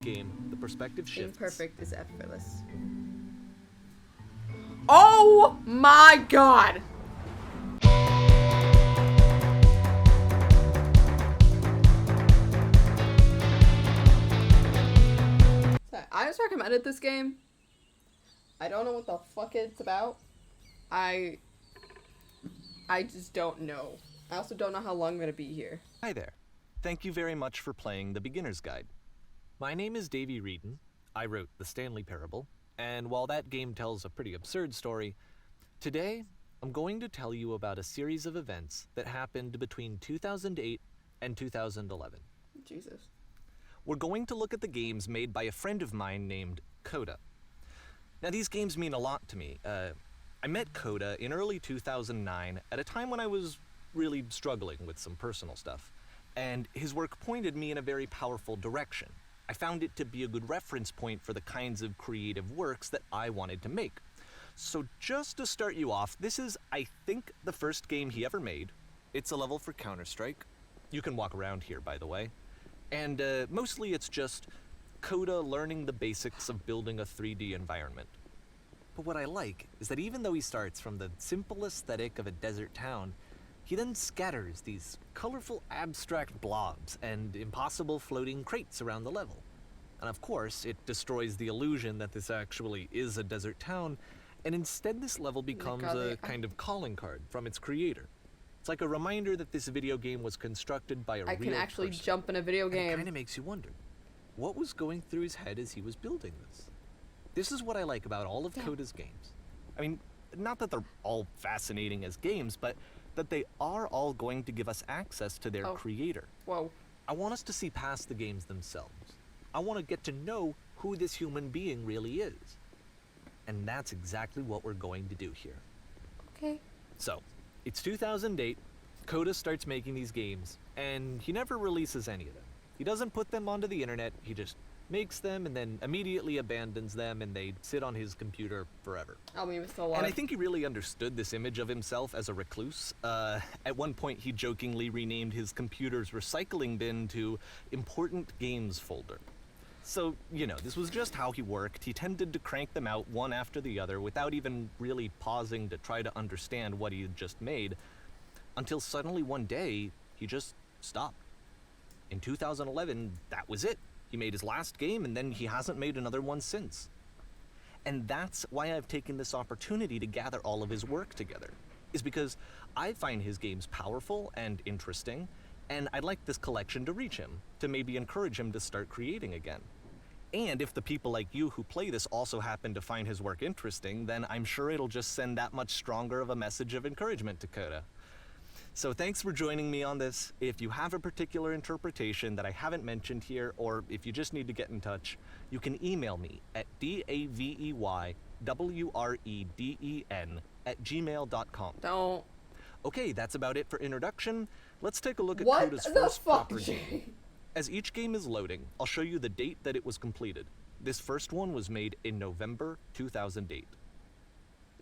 game, the perspective shifts. Imperfect is effortless. Oh my god! I just recommended this game. I don't know what the fuck it's about. I just don't know. I also don't know how long I'm gonna be here. Hi there. Thank you very much for playing The Beginner's Guide. My name is Davey Reedon. I wrote The Stanley Parable, and while that game tells a pretty absurd story, today I'm going to tell you about a series of events that happened between 2008 and 2011. Jesus. We're going to look at the games made by a friend of mine named Coda. Now, these games mean a lot to me. I met Coda in early 2009 at a time when I was really struggling with some personal stuff, and his work pointed me in a very powerful direction. I found it to be a good reference point for the kinds of creative works that I wanted to make. So just to start you off, this is, I think, the first game he ever made. It's a level for Counter-Strike. You can walk around here, by the way. And mostly it's just Coda learning the basics of building a 3D environment. But what I like is that even though he starts from the simple aesthetic of a desert town, he then scatters these colorful abstract blobs and impossible floating crates around the level. And of course, it destroys the illusion that this actually is a desert town, and instead this level becomes a kind of calling card from its creator. It's like a reminder that this video game was constructed by a real person. I can actually jump in a video game. It kind of makes you wonder, what was going through his head as he was building this? This is what I like about all of Coda's games. I mean, not that they're all fascinating as games, but that they are all going to give us access to their creator. Whoa. I want us to see past the games themselves. I want to get to know who this human being really is. And that's exactly what we're going to do here. Okay. So, it's 2008, Coda starts making these games, and he never releases any of them. He doesn't put them onto the internet, he just makes them and then immediately abandons them, and they sit on his computer forever. I'll be still alive. And I think he really understood this image of himself as a recluse. At one point he jokingly renamed his computer's recycling bin to Important Games Folder. So, you know, this was just how he worked. He tended to crank them out one after the other without even really pausing to try to understand what he had just made, until suddenly one day, he just stopped. In 2011, that was it. He made his last game, and then he hasn't made another one since. And that's why I've taken this opportunity to gather all of his work together, is because I find his games powerful and interesting, and I'd like this collection to reach him, to maybe encourage him to start creating again. And if the people like you who play this also happen to find his work interesting, then I'm sure it'll just send that much stronger of a message of encouragement to Coda. So thanks for joining me on this. If you have a particular interpretation that I haven't mentioned here, or if you just need to get in touch, you can email me at daveyWreden@gmail.com. Don't. Okay, that's about it for introduction. Let's take a look at What Coda's the first fuck? proper game. As each game is loading, I'll show you the date that it was completed. This first one was made in November 2008.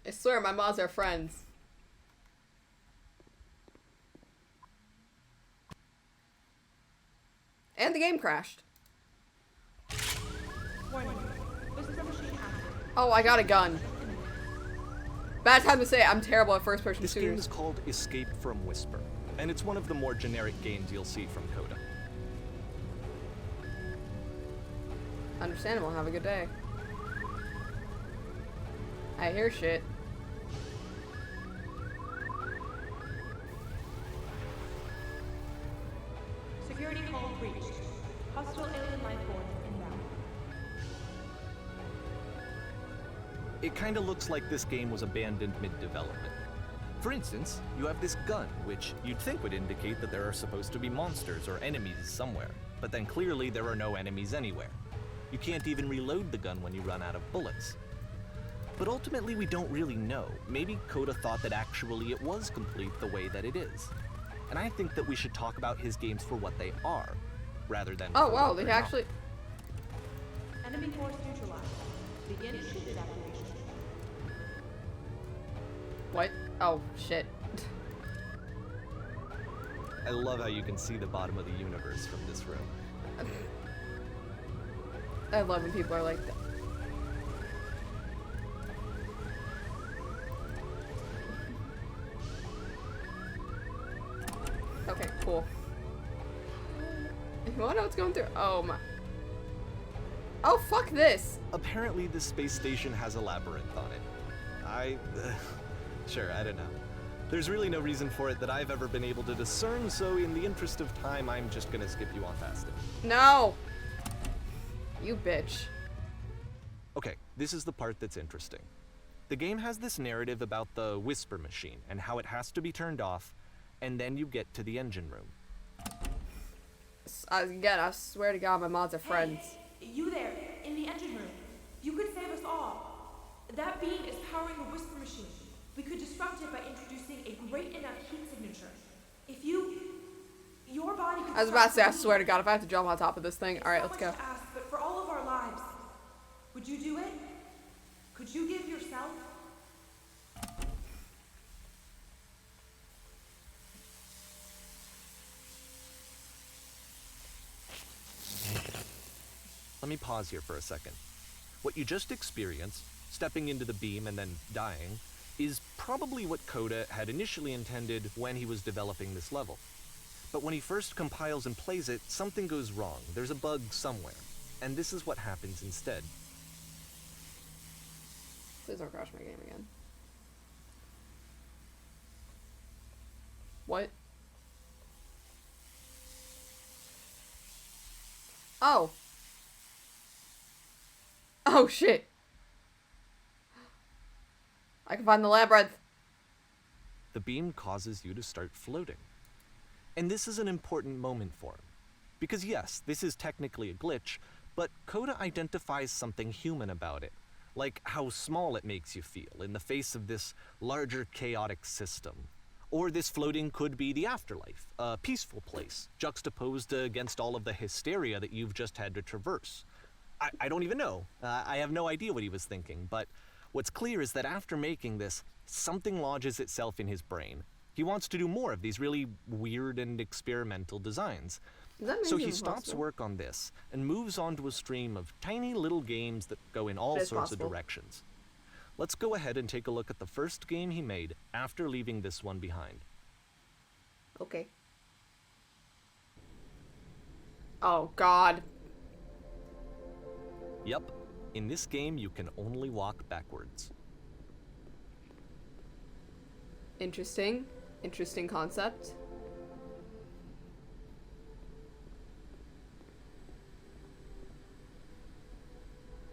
I swear my mods are friends. And the game crashed. Oh, I got a gun. Bad time to say it. I'm terrible at first-person This shooters. game is called Escape from Whisper, and it's one of the more generic games you'll see from Coda. Understandable. Have a good day. I hear shit. Security call reached. Hostile alien life form inbound. It kinda looks like this game was abandoned mid-development. For instance, you have this gun, which you'd think would indicate that there are supposed to be monsters or enemies somewhere, but then clearly there are no enemies anywhere. You can't even reload the gun when you run out of bullets. But ultimately we don't really know. Maybe Coda thought that actually it was complete the way that it is. And I think that we should talk about his games for what they are, rather than Oh for wow, what they they're not. actually. Enemy force neutralized. Begin ship evacuation. What? Oh shit. I love how you can see the bottom of the universe from this room. I love when people are like that. Okay, cool. You wanna know what's going through? Oh my. Oh, fuck this! Apparently, this space station has a labyrinth on it. Sure, I don't know. There's really no reason for it that I've ever been able to discern, so in the interest of time, I'm just gonna skip you on past it. No! You bitch. Okay, this is the part that's interesting. The game has this narrative about the Whisper Machine and how it has to be turned off, and then you get to the engine room. Again, I swear to God, my mods are friends. Hey, you there, in the engine room. You could save us all. That beam is powering the Whisper Machine. We could disrupt it by introducing a great enough heat signature. If your body could I was about to say, I swear to God, if I have to jump on top of this thing. Alright, let's go. To ask, but for all of our lives, would you do it? Could you give yourself? Let me pause here for a second. What you just experienced, stepping into the beam and then dying, is probably what Coda had initially intended when he was developing this level. But when he first compiles and plays it, something goes wrong. There's a bug somewhere. And this is what happens instead. Please don't crash my game again. What? Oh. Oh shit. I can find the labyrinth. The beam causes you to start floating. And this is an important moment for him. Because yes, this is technically a glitch, but Coda identifies something human about it. Like how small it makes you feel in the face of this larger chaotic system. Or this floating could be the afterlife, a peaceful place, juxtaposed against all of the hysteria that you've just had to traverse. I don't even know. I have no idea what he was thinking, but what's clear is that after making this, something lodges itself in his brain. He wants to do more of these really weird and experimental designs. So he stops work on this and moves on to a stream of tiny little games that go in all sorts of directions. Let's go ahead and take a look at the first game he made after leaving this one behind. Okay. Oh, God. Yep, in this game you can only walk backwards. Interesting. Interesting concept.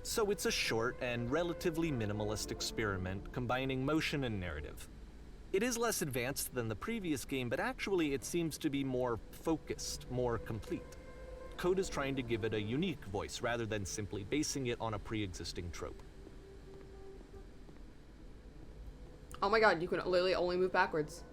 So it's a short and relatively minimalist experiment combining motion and narrative. It is less advanced than the previous game, but actually it seems to be more focused, more complete. Coda's trying to give it a unique voice rather than simply basing it on a pre-existing trope. Oh my God, you can literally only move backwards.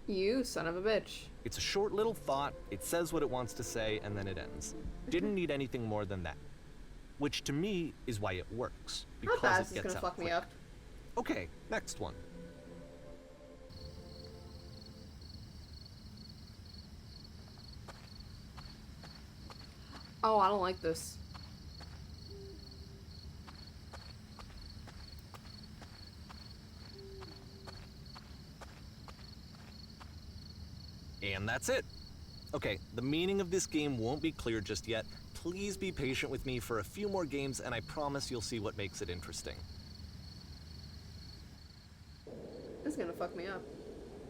You son of a bitch. It's a short little thought, it says what it wants to say, and then it ends. Didn't need anything more than that. Which to me is why it works. How fast Because is it this gets gonna out fuck me quick. up? Okay, next one. Oh, I don't like this. And that's it. Okay, the meaning of this game won't be clear just yet. Please be patient with me for a few more games, and I promise you'll see what makes it interesting. This is gonna fuck me up.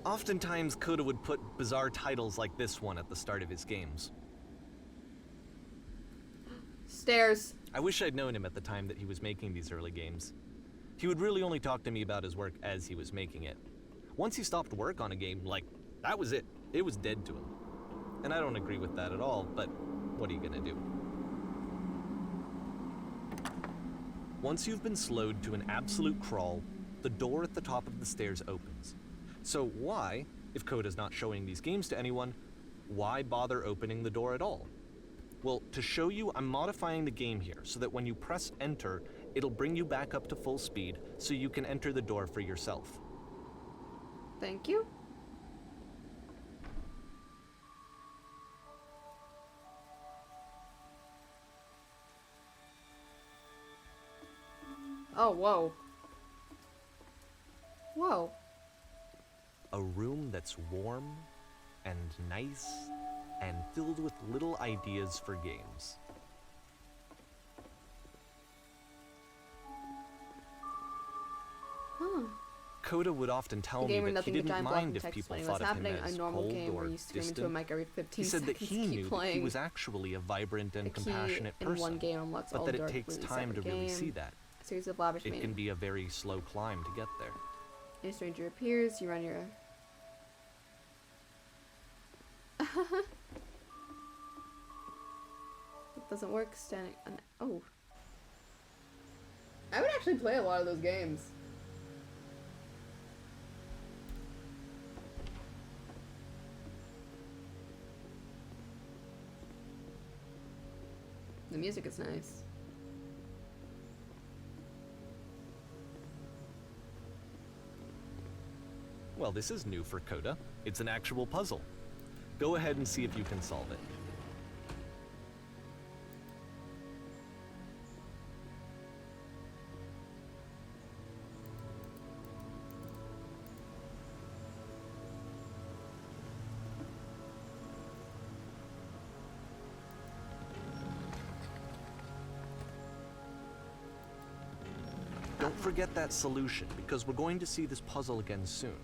Oftentimes, Coda would put bizarre titles like this one at the start of his games. Stairs. I wish I'd known him at the time that he was making these early games. He would really only talk to me about his work as he was making it. Once he stopped work on a game, like, that was it. It was dead to him. And I don't agree with that at all, but what are you gonna do? Once you've been slowed to an absolute crawl, the door at the top of the stairs opens. So why, if Coda's not showing these games to anyone, why bother opening the door at all? Well, to show you, I'm modifying the game here so that when you press enter, it'll bring you back up to full speed so you can enter the door for yourself. Thank you. Oh, whoa. Whoa. A room that's warm and nice and filled with little ideas for games. Huh. Coda would often tell A me game where that he nothing but didn't giant block mind and if text people explaining thought what's of him happening. as A normal cold game where or you scream into a distant. mic every 15 He said that seconds. he keep knew that playing. he was actually a vibrant and A key compassionate in person, one game unlocks but all that it dark takes blues time to every really game. see that. A series of lavish It can be a very slow climb to get there. A stranger appears, you run your... It doesn't work standing on... Oh. I would actually play a lot of those games. The music is nice. Well, this is new for Coda. It's an actual puzzle. Go ahead and see if you can solve it. Don't forget that solution, because we're going to see this puzzle again soon.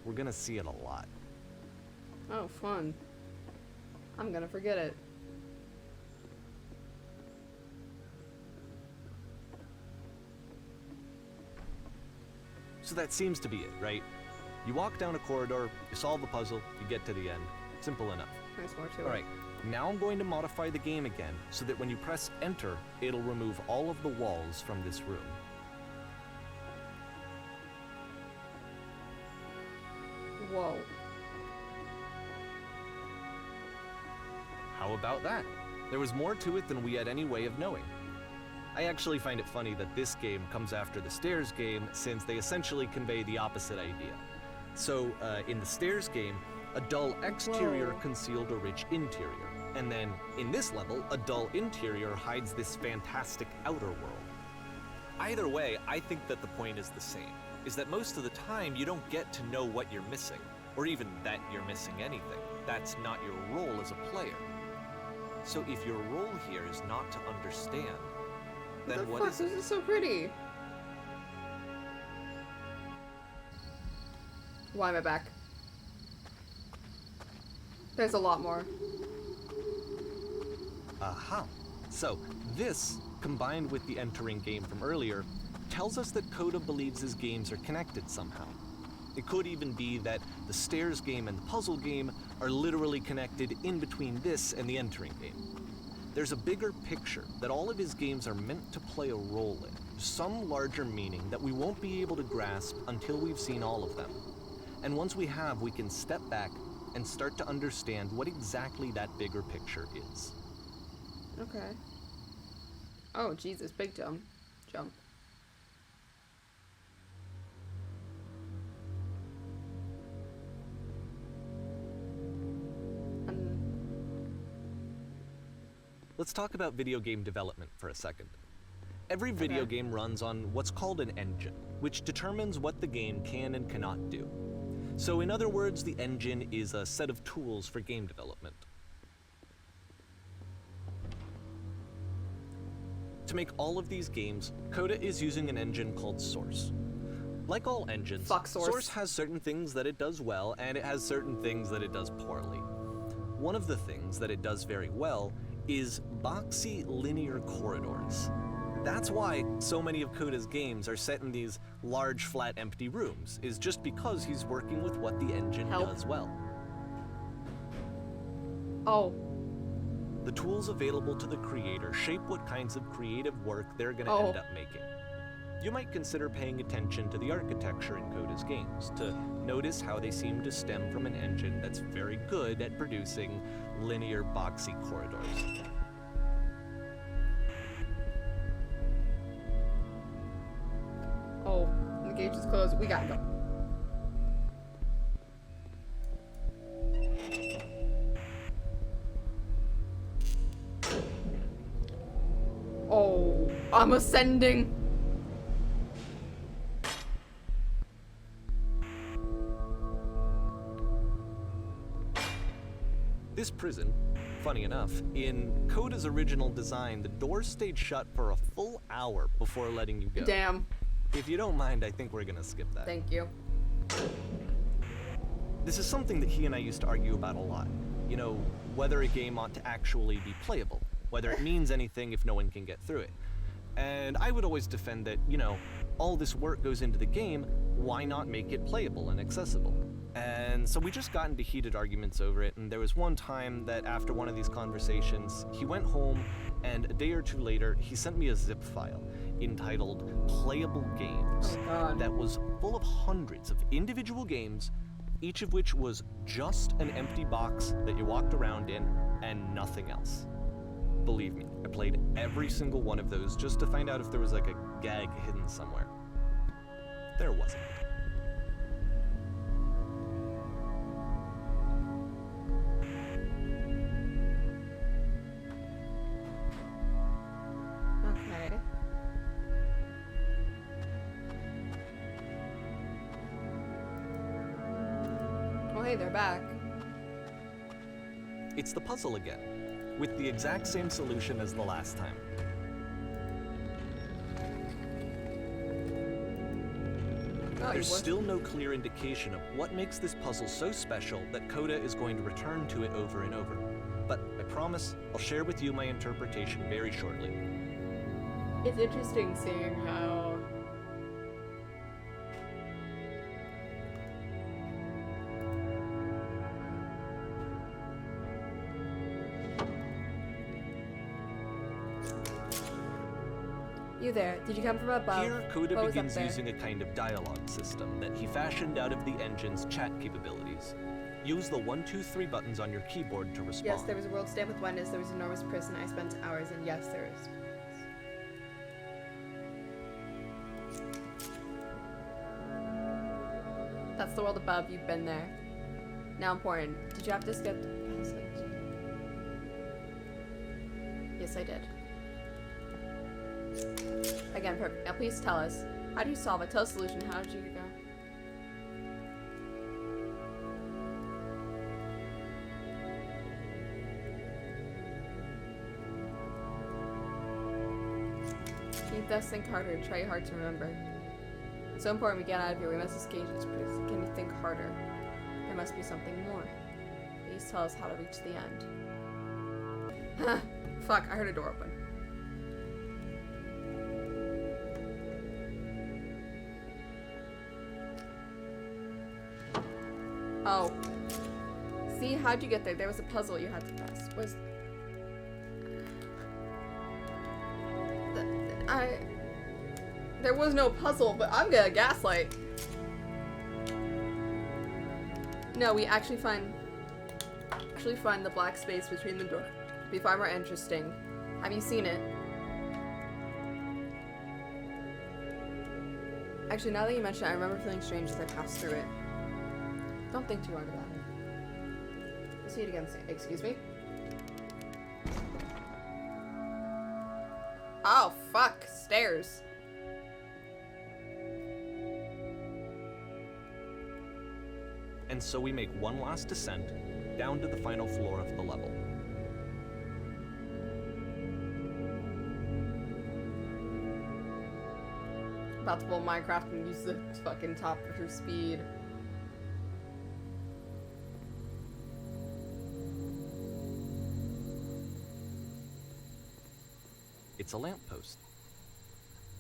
We're gonna see it a lot. Oh, fun. I'm gonna forget it. So that seems to be it, right? You walk down a corridor, you solve the puzzle, you get to the end. Simple enough. There's more to it. Alright, now I'm going to modify the game again, so that when you press enter, it'll remove all of the walls from this room. Whoa. How about that? There was more to it than we had any way of knowing. I actually find it funny that this game comes after the Stairs game, since they essentially convey the opposite idea. So, in the Stairs game, a dull exterior Whoa. concealed a rich interior. And then, in this level, a dull interior hides this fantastic outer world. Either way, I think that the point is the same, is that most of the time you don't get to know what you're missing, or even that you're missing anything. That's not your role as a player. So if your role here is not to understand, then what fuck? is it? This is so pretty. Why am I back? There's a lot more. Aha. So, this, combined with the entering game from earlier, tells us that Coda believes his games are connected somehow. It could even be that the Stairs game and the puzzle game are literally connected in between this and the entering game. There's a bigger picture that all of his games are meant to play a role in, some larger meaning that we won't be able to grasp until we've seen all of them. And once we have, we can step back and start to understand what exactly that bigger picture is. Okay. Oh, Jesus, big jump. Jump. Let's talk about video game development for a second. Every video Okay. game runs on what's called an engine, which determines what the game can and cannot do. So in other words, the engine is a set of tools for game development. To make all of these games, Coda is using an engine called Source. Like all engines, Fuck Source. has certain things that it does well, and it has certain things that it does poorly. One of the things that it does very well is boxy linear corridors. That's why so many of Coda's games are set in these large, flat, empty rooms, is just because he's working with what the engine Help. does well. Oh. The tools available to the creator shape what kinds of creative work they're going to Oh. end up making. You might consider paying attention to the architecture in Coda's games, to notice how they seem to stem from an engine that's very good at producing linear, boxy corridors. Oh. The gate is closed. We gotta go. Oh. I'm ascending. This prison, funny enough, in Coda's original design, the doors stayed shut for a full hour before letting you go. Damn. If you don't mind, I think we're gonna skip that. Thank you. This is something that he and I used to argue about a lot. You know, whether a game ought to actually be playable, whether it means anything if no one can get through it. And I would always defend that, you know, all this work goes into the game, why not make it playable and accessible? And so we just got into heated arguments over it, and there was one time that after one of these conversations, he went home, and a day or two later, he sent me a zip file entitled Playable Games Oh god. that was full of hundreds of individual games, each of which was just an empty box that you walked around in and nothing else. Believe me, I played every single one of those just to find out if there was like a gag hidden somewhere. There wasn't. Okay. Oh hey, they're back. It's the puzzle again, with the exact same solution as the last time. Oh, There's you was- still no clear indication of what makes this puzzle so special that Coda is going to return to it over and over. But I promise I'll share with you my interpretation very shortly. It's interesting seeing how you there. Did you come from above? Here, Coda What was up begins there? using a kind of dialogue system that he fashioned out of the engine's chat capabilities. Use the 1, 2, 3 buttons on your keyboard to respond. Yes, there was a world stand with Wendy's, there was an enormous prison I spent hours in. Yes, there is. That's the world above, you've been there. Now important. Did you have to skip the passage? Yes, I did. Again, perfect. Now please tell us. How do you solve it? Tell us the solution. How did you go? Keep this, think harder, try hard to remember. It's so important we get out of here. We must escape this prison. Can you think harder? There must be something more. Please tell us how to reach the end. Fuck, I heard a door open. Oh. See, how'd you get there? There was a puzzle you had to press. Was there was no puzzle, but I'm gonna gaslight. No, we actually find the black space between the door. Be far more interesting. Have you seen it? Actually, now that you mention it, I remember feeling strange as I passed through it. Don't think too hard about it. We'll see it again soon. Excuse me? Oh, fuck. Stairs. And so we make one last descent down to the final floor of the level. About to pull Minecraft and use the fucking top for speed. It's a lamppost.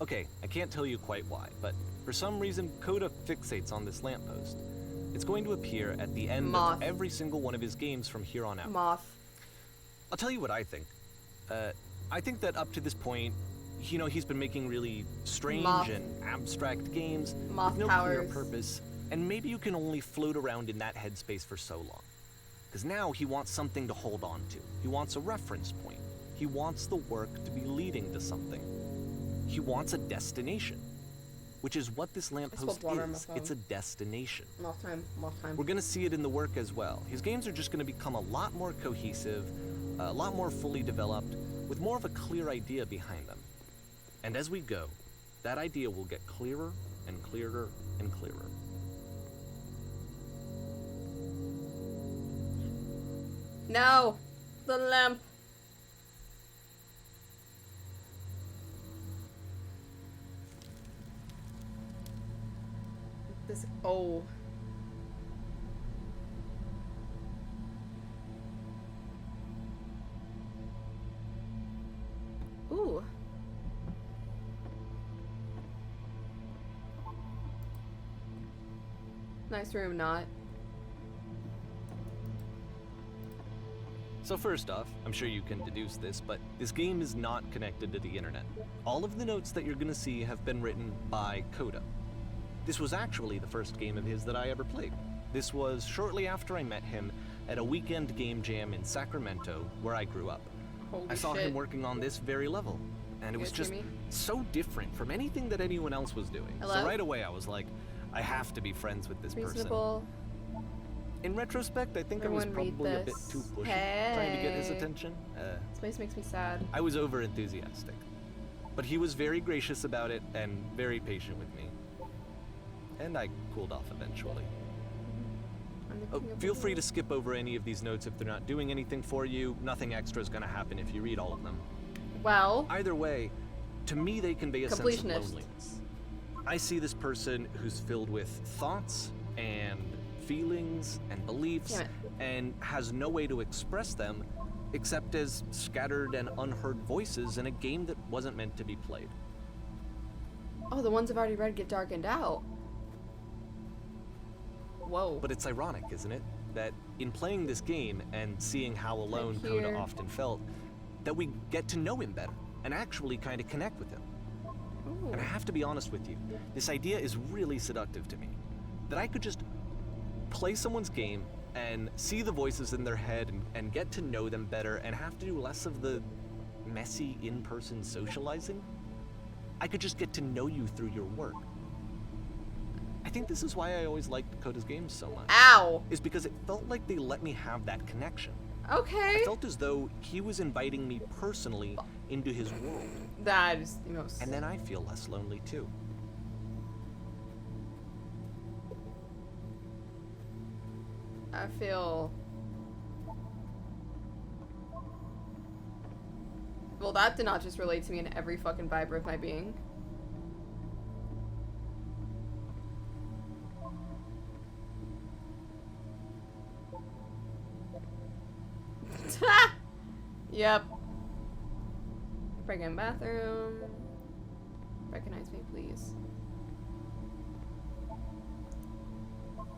Okay, I can't tell you quite why, but for some reason, Coda fixates on this lamppost. It's going to appear at the end Moth. of every single one of his games from here on out. Moth. I'll tell you what I think. I think that up to this point, you know, he's been making really strange Moth. and abstract games Moth with no clear powers. purpose, and maybe you can only float around in that headspace for so long. Because now he wants something to hold on to. He wants a reference point. He wants the work to be leading to something. He wants a destination, which is what this lamppost spilled water on my is. phone. It's a destination. Moth time. Moth time. We're gonna see it in the work as well. His games are just gonna become a lot more cohesive, a lot more fully developed, with more of a clear idea behind them. And as we go, that idea will get clearer and clearer and clearer. No! The lamp! This. Oh. Ooh. Nice room, not. So first off, I'm sure you can deduce this, but this game is not connected to the internet. All of the notes that you're gonna see have been written by Coda. This was actually the first game of his that I ever played. This was shortly after I met him at a weekend game jam in Sacramento, where I grew up. Holy I saw shit. him working on this very level, and it You was guys hear just me? so different from anything that anyone else was doing. Hello? So right away I was like, I have to be friends with this person. Reasonable. In retrospect, I think I was Everyone read probably a bit this. too pushy, trying to get his Hey. attention. This place makes me sad. I was over enthusiastic, but he was very gracious about it and very patient with me. And I cooled off eventually. I'm the Oh, king of feel the free to world. skip over any of these notes if they're not doing anything for you. Nothing extra is going to happen if you read all of them. Well, Either way, to me they convey a sense of Completionist. loneliness. I see this person who's filled with thoughts and feelings and beliefs Damn it. and has no way to express them except as scattered and unheard voices in a game that wasn't meant to be played. oh, the ones I've already read get darkened out. Whoa. But it's ironic, isn't it? That in playing this game and seeing how alone Coda here. often felt, that we get to know him better and actually kind of connect with him. Ooh. And I have to be honest with you, this idea is really seductive to me. That I could just play someone's game and see the voices in their head and get to know them better and have to do less of the messy in-person socializing. I could just get to know you through your work. I think this is why I always liked Coda's games so much. Ow. Is because it felt like they let me have that connection. Okay. I felt as though he was inviting me personally into his world. That is the most. And then I feel less lonely too. I feel. Well, that did not just relate to me in every fucking fiber of my being. Yep. Break in bathroom. Recognize me, please.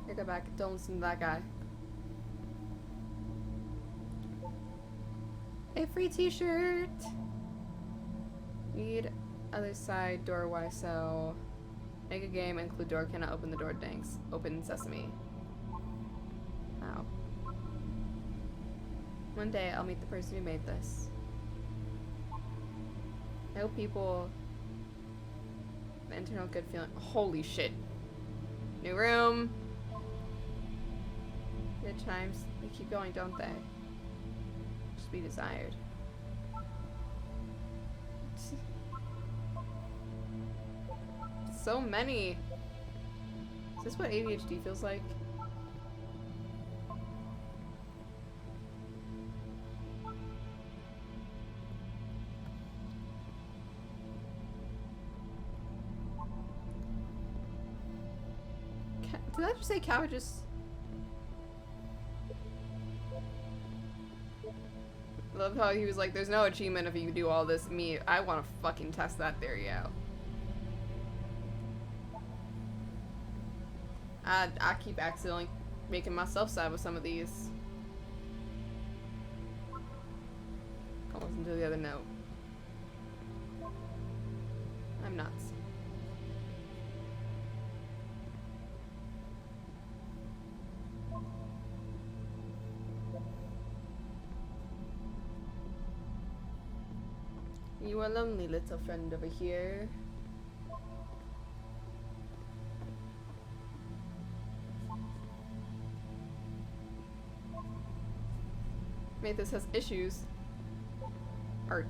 Here, go back. Don't listen to that guy. A free t-shirt. Need other side door YSL. Make a game, include door, cannot open the door, thanks. Open sesame. Wow. One day I'll meet the person who made this. I hope people the internal good feeling. Holy shit. New room. Good chimes. They keep going, don't they? Just be desired. So many. Is this what ADHD feels like? Did I just say cabbages? Love how he was like, there's no achievement if you do all this. Me, I want to fucking test that theory out. I keep accidentally making myself sad with some of these. I'll listen to the other note. I'm nuts. You are lonely, little friend over here. Mathis has issues. Art.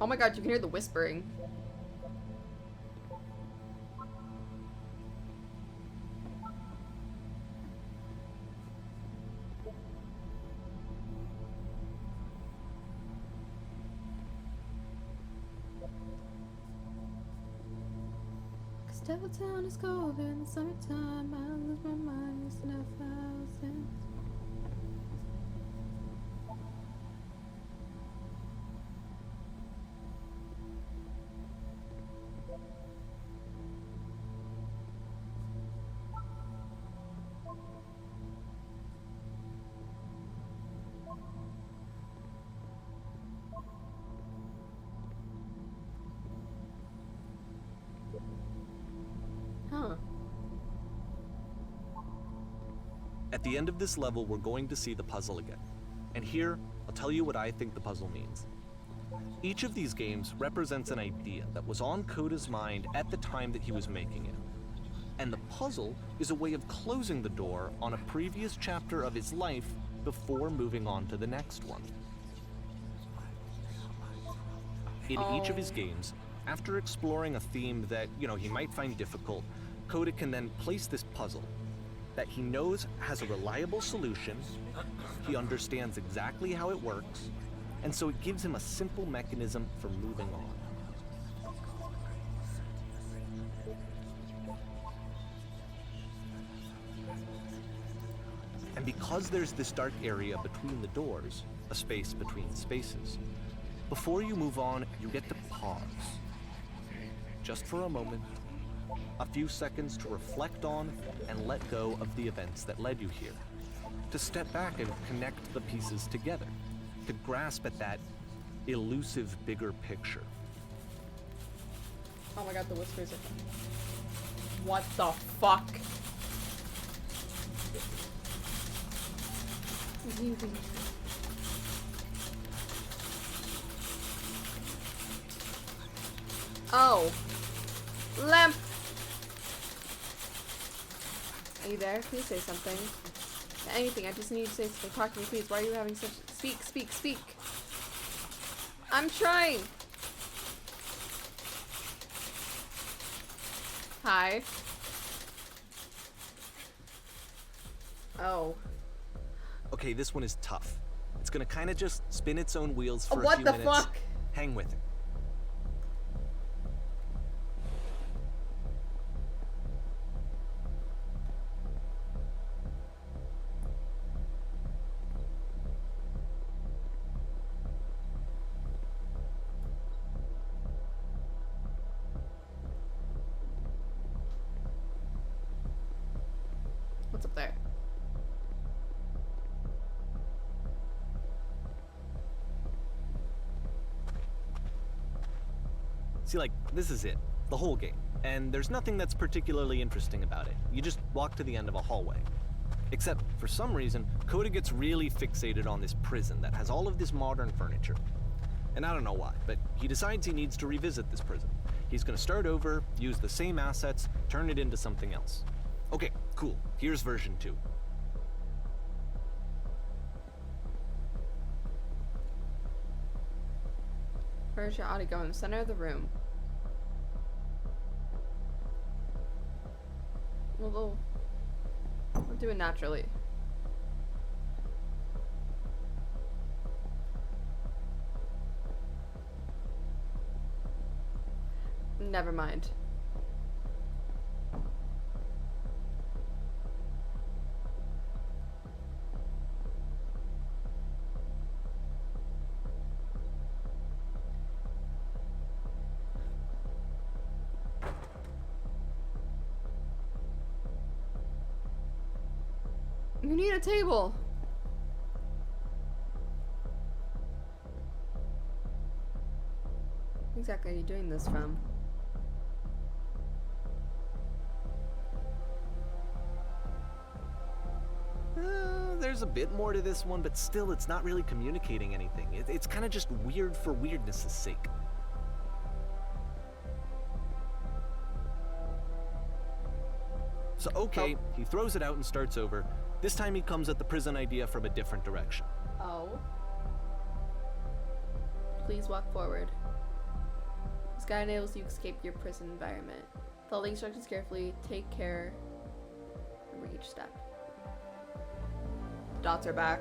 Oh my god, you can hear the whispering. Town is cold in the summertime. I lose my mind, it's enough thousands. Huh. At the end of this level, we're going to see the puzzle again. And here, I'll tell you what I think the puzzle means. Each of these games represents an idea that was on Coda's mind at the time that he was making it. And the puzzle is a way of closing the door on a previous chapter of his life before moving on to the next one. In each of his games, after exploring a theme that, he might find difficult, Coda can then place this puzzle that he knows has a reliable solution, he understands exactly how it works, and so it gives him a simple mechanism for moving on. And because there's this dark area between the doors, a space between spaces, before you move on, you get to pause. Just for a moment, a few seconds to reflect on and let go of the events that led you here. To step back and connect the pieces together. To grasp at that elusive bigger picture. Oh my god, the whispers are... What the fuck? Oh. Lamp! Are you there? Please say something. Anything, I just need you to say something. Talk to me, please. Why are you having such... Speak, speak, speak. I'm trying. Hi. Oh. Okay, this one is tough. It's gonna kind of just spin its own wheels for a What few the minutes. fuck? Hang with it. What's up there? See, this is it. The whole game. And there's nothing that's particularly interesting about it. You just walk to the end of a hallway. Except, for some reason, Coda gets really fixated on this prison that has all of this modern furniture. And I don't know why, but he decides he needs to revisit this prison. He's gonna start over, use the same assets, turn it into something else. Okay, cool. Here's version 2. Where's your ought to go in the center of the room? We'll do it naturally. Never mind. You need a table. What exactly are you doing this from? There's a bit more to this one, but still it's not really communicating anything. It's kind of just weird for weirdness' sake. So okay, he throws it out and starts over. This time he comes at the prison idea from a different direction. Oh. Please walk forward. This guide enables you to escape your prison environment. Follow the instructions carefully. Take care. Remember each step. Dots are back.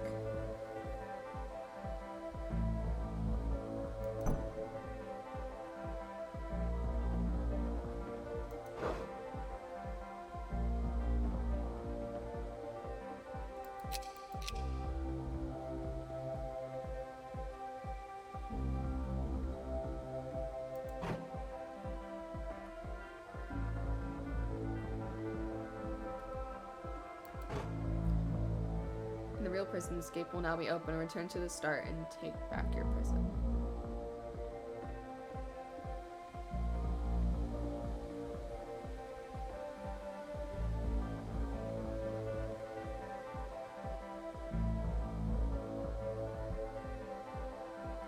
The real prison escape will now be open. Return to the start and take back your prison.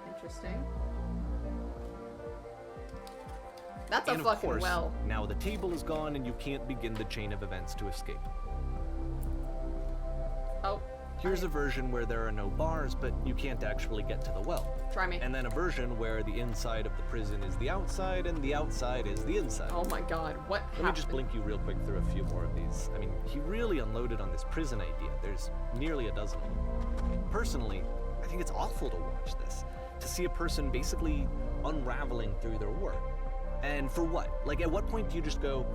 Interesting. That's a And of fucking course, well. now the table is gone and you can't begin the chain of events to escape. Oh, Here's a version where there are no bars, but you can't actually get to the well. try me. And then a version where the inside of the prison is the outside and the outside is the inside. Oh my god, what happened? Let me just blink you real quick through a few more of these. I mean, he really unloaded on this prison idea. There's nearly a dozen of them. Personally, I think it's awful to watch this. To see a person basically unraveling through their work. And for what? Like, at what point do you just go,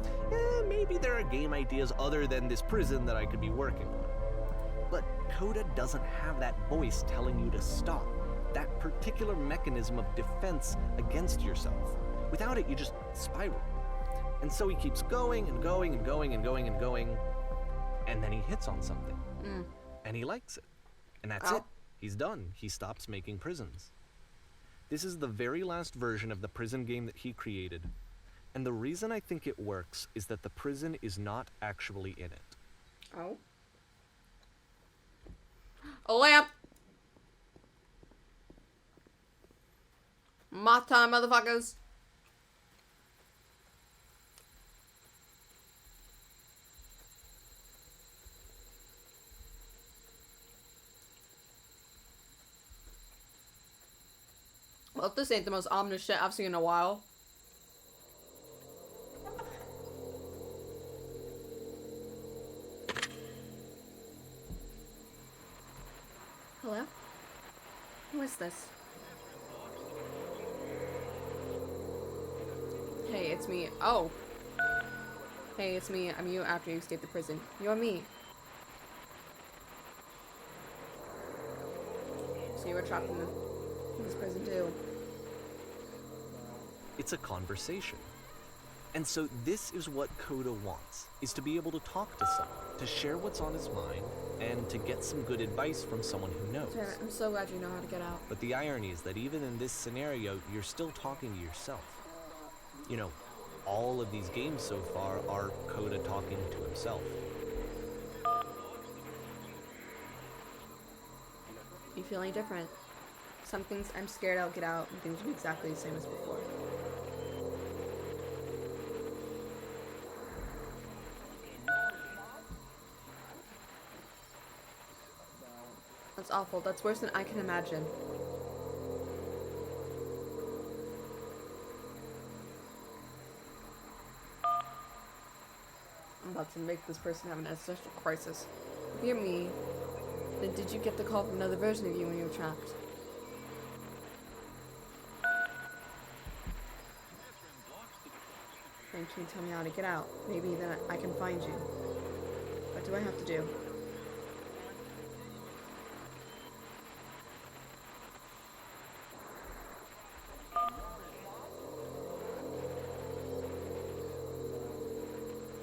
maybe there are game ideas other than this prison that I could be working on? But Coda doesn't have that voice telling you to stop. That particular mechanism of defense against yourself. Without it, you just spiral. And so he keeps going and going and going and going and going. And then he hits on something. And he likes it. And that's it. He's done. He stops making prisons. This is the very last version of the prison game that he created. And the reason I think it works is that the prison is not actually in it. Oh. A lamp! Moth time, motherfuckers! Well, if this ain't the most ominous shit I've seen in a while. Hello? Who is this? Hey, it's me. Oh. Hey, it's me. I'm you after you escape the prison. You're me. So you were trapped in this prison too. It's a conversation. And so this is what Coda wants, is to be able to talk to someone, to share what's on his mind, and to get some good advice from someone who knows. Jared, I'm so glad you know how to get out. But the irony is that even in this scenario, you're still talking to yourself. You know, all of these games so far are Coda talking to himself. You feel any different? Some things I'm scared I'll get out, and things will be exactly the same as before. That's awful. That's worse than I can imagine. I'm about to make this person have an existential crisis. If you're me, then did you get the call from another version of you when you were trapped? Then can you tell me how to get out? Maybe then I can find you. What do I have to do?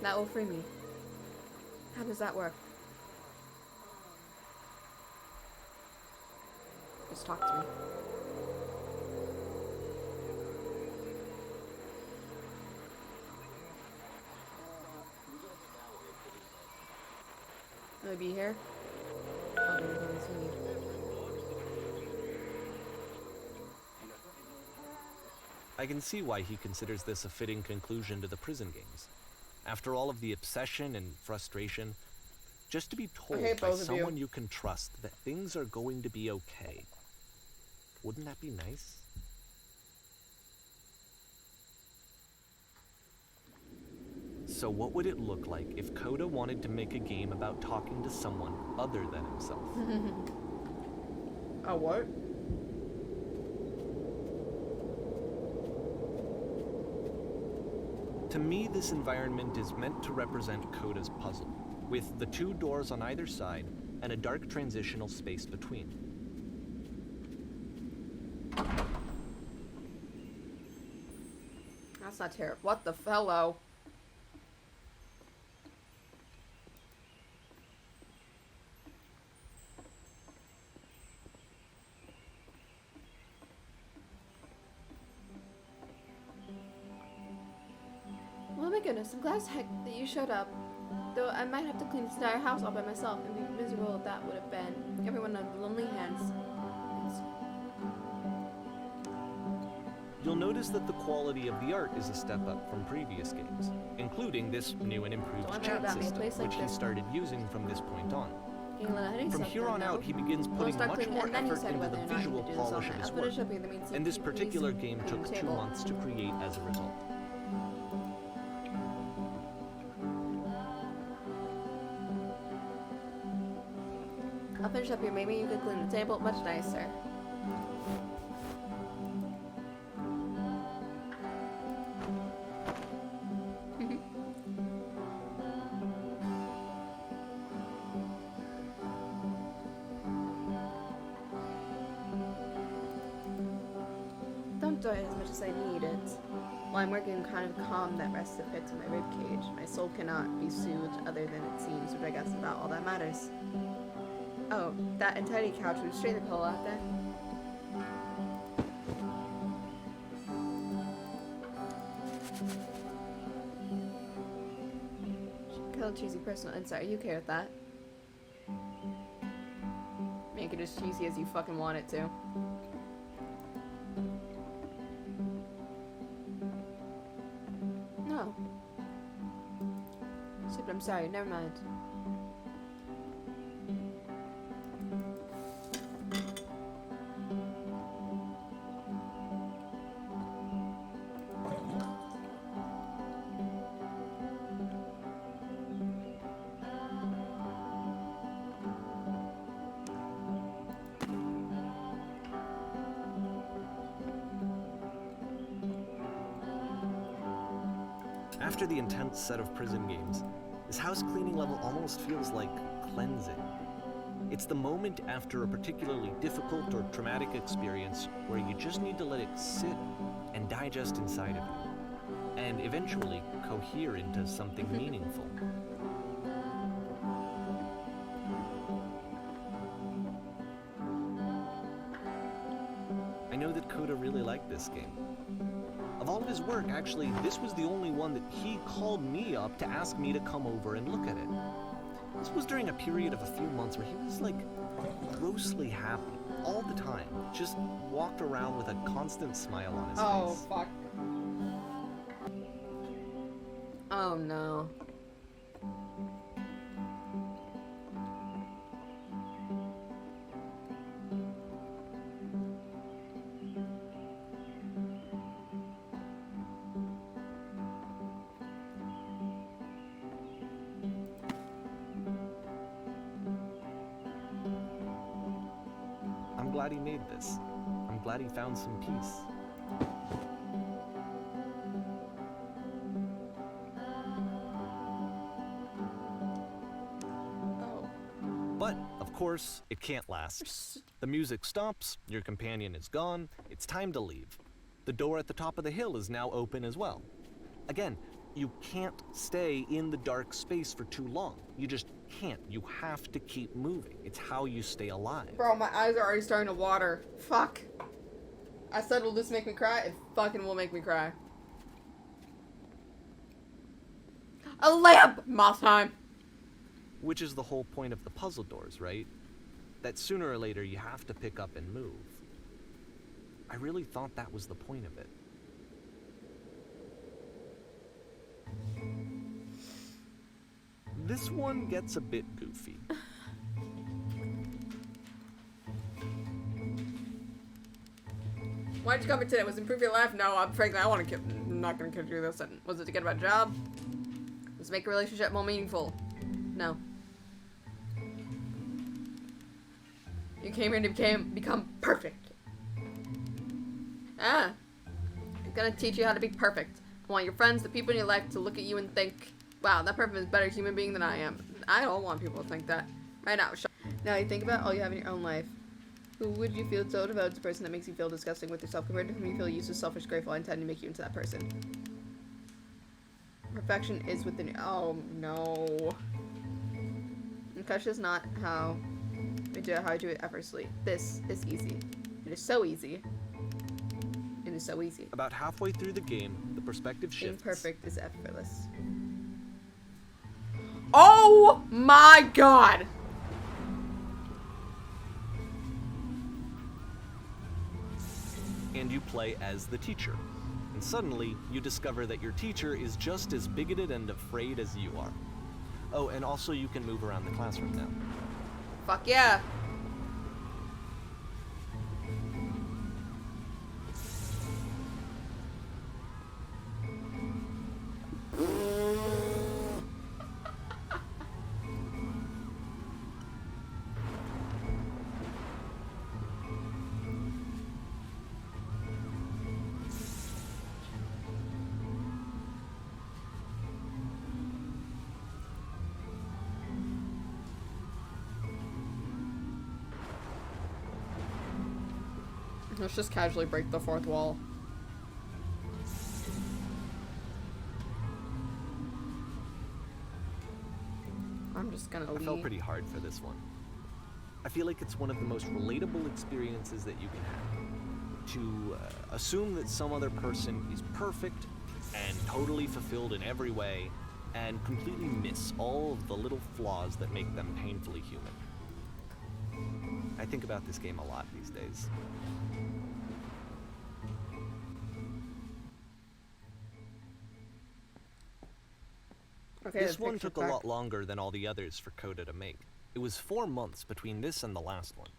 That will free me. How does that work? Just talk to me. Will it be here? Oh, there we go, this we need. I can see why he considers this a fitting conclusion to the prison games. After all of the obsession and frustration, just to be told hate by both of you. someone you can trust that things are going to be okay. Wouldn't that be nice? So what would it look like if Coda wanted to make a game about talking to someone other than himself? Oh, what? To me, this environment is meant to represent Coda's puzzle, with the 2 doors on either side and a dark transitional space between. That's not terrible. What the fellow? Oh my goodness, I'm glad as heck that you showed up. Though I might have to clean this entire house all by myself and be miserable that would have been. Everyone on lonely hands. You'll notice that the quality of the art is a step up from previous games, including this new and improved Don't worry chat about me, a system, place like which he this. started using from this point on. From From here on out, he begins putting much more effort into the visual polish of his work, and this particular game took 2 months to create as a result. I'll finish up here. Maybe you could clean the table. Much nicer. Don't enjoy it as much as I need it. While I'm working kind of calm that rests the pits in my ribcage, my soul cannot be soothed other than it seems, which I guess is about all that matters. Oh, that entirety couch was straight in the hole out there. Kind of cheesy personal insight. Are you okay with that? Make it as cheesy as you fucking want it to. No. Stupid, I'm sorry. Never mind. After the intense set of prison games, this house cleaning level almost feels like cleansing. It's the moment after a particularly difficult or traumatic experience where you just need to let it sit and digest inside of you, and eventually cohere into something meaningful. I know that Coda really liked this game. Of all of his work, actually, this was the only one that he called me up to ask me to come over and look at it. This was during a period of a few months where he was, like, grossly happy all the time. Just walked around with a constant smile on his face. Fuck. Oh, no. I'm glad he made this. I'm glad he found some peace. Oh. But, of course, it can't last. The music stops, your companion is gone, it's time to leave. The door at the top of the hill is now open as well. Again, you can't stay in the dark space for too long. You just can't. You have to keep moving. It's how you stay alive. Bro, my eyes are already starting to water. Fuck. I said, will this make me cry? It fucking will make me cry. A lamp! Moth time. Which is the whole point of the puzzle doors, right? That sooner or later you have to pick up and move. I really thought that was the point of it. This one gets a bit goofy. Why'd you come here today? Was it improve your life? No, frankly, I want to I'm not gonna do this. Was it to get my job? Does it make a relationship more meaningful? No. You came here to become perfect. I'm gonna teach you how to be perfect. I want your friends, the people in your life, to look at you and think, wow, that person is a better human being than I am. I don't want people to think that. Right now, now you think about all you have in your own life. Who would you feel so devoted to the person that makes you feel disgusting with yourself compared to whom you feel useless, selfish, grateful, and intend to make you into that person? Perfection is within you. Oh, no. Perfection is not how I do it, how I do it effortlessly. This is easy. It is so easy. It is so easy. About halfway through the game, the perspective Being shifts. perfect is effortless. Oh my god! And you play as the teacher. And suddenly, you discover that your teacher is just as bigoted and afraid as you are. Oh, and also you can move around the classroom now. Fuck yeah! Let's just casually break the fourth wall. I'm just gonna leave. I felt pretty hard for this one. I feel like it's one of the most relatable experiences that you can have. To assume that some other person is perfect and totally fulfilled in every way, and completely miss all of the little flaws that make them painfully human. I think about this game a lot these days. Okay, This the one picture took a back. lot longer than all the others for Coda to make. It was 4 months between this and the last one.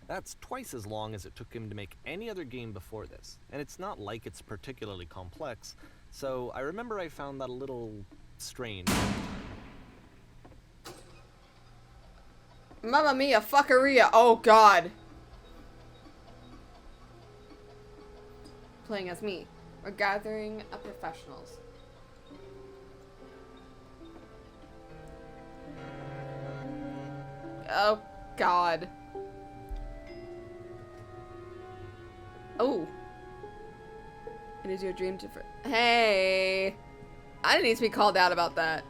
That's twice as long as it took him to make any other game before this, and it's not like it's particularly complex, so I remember I found that a little strange. Mamma mia, fuckeria. Oh god. Playing as me. We're gathering of professionals. Oh god. Oh. It is your dream to Hey. I didn't need to be called out about that.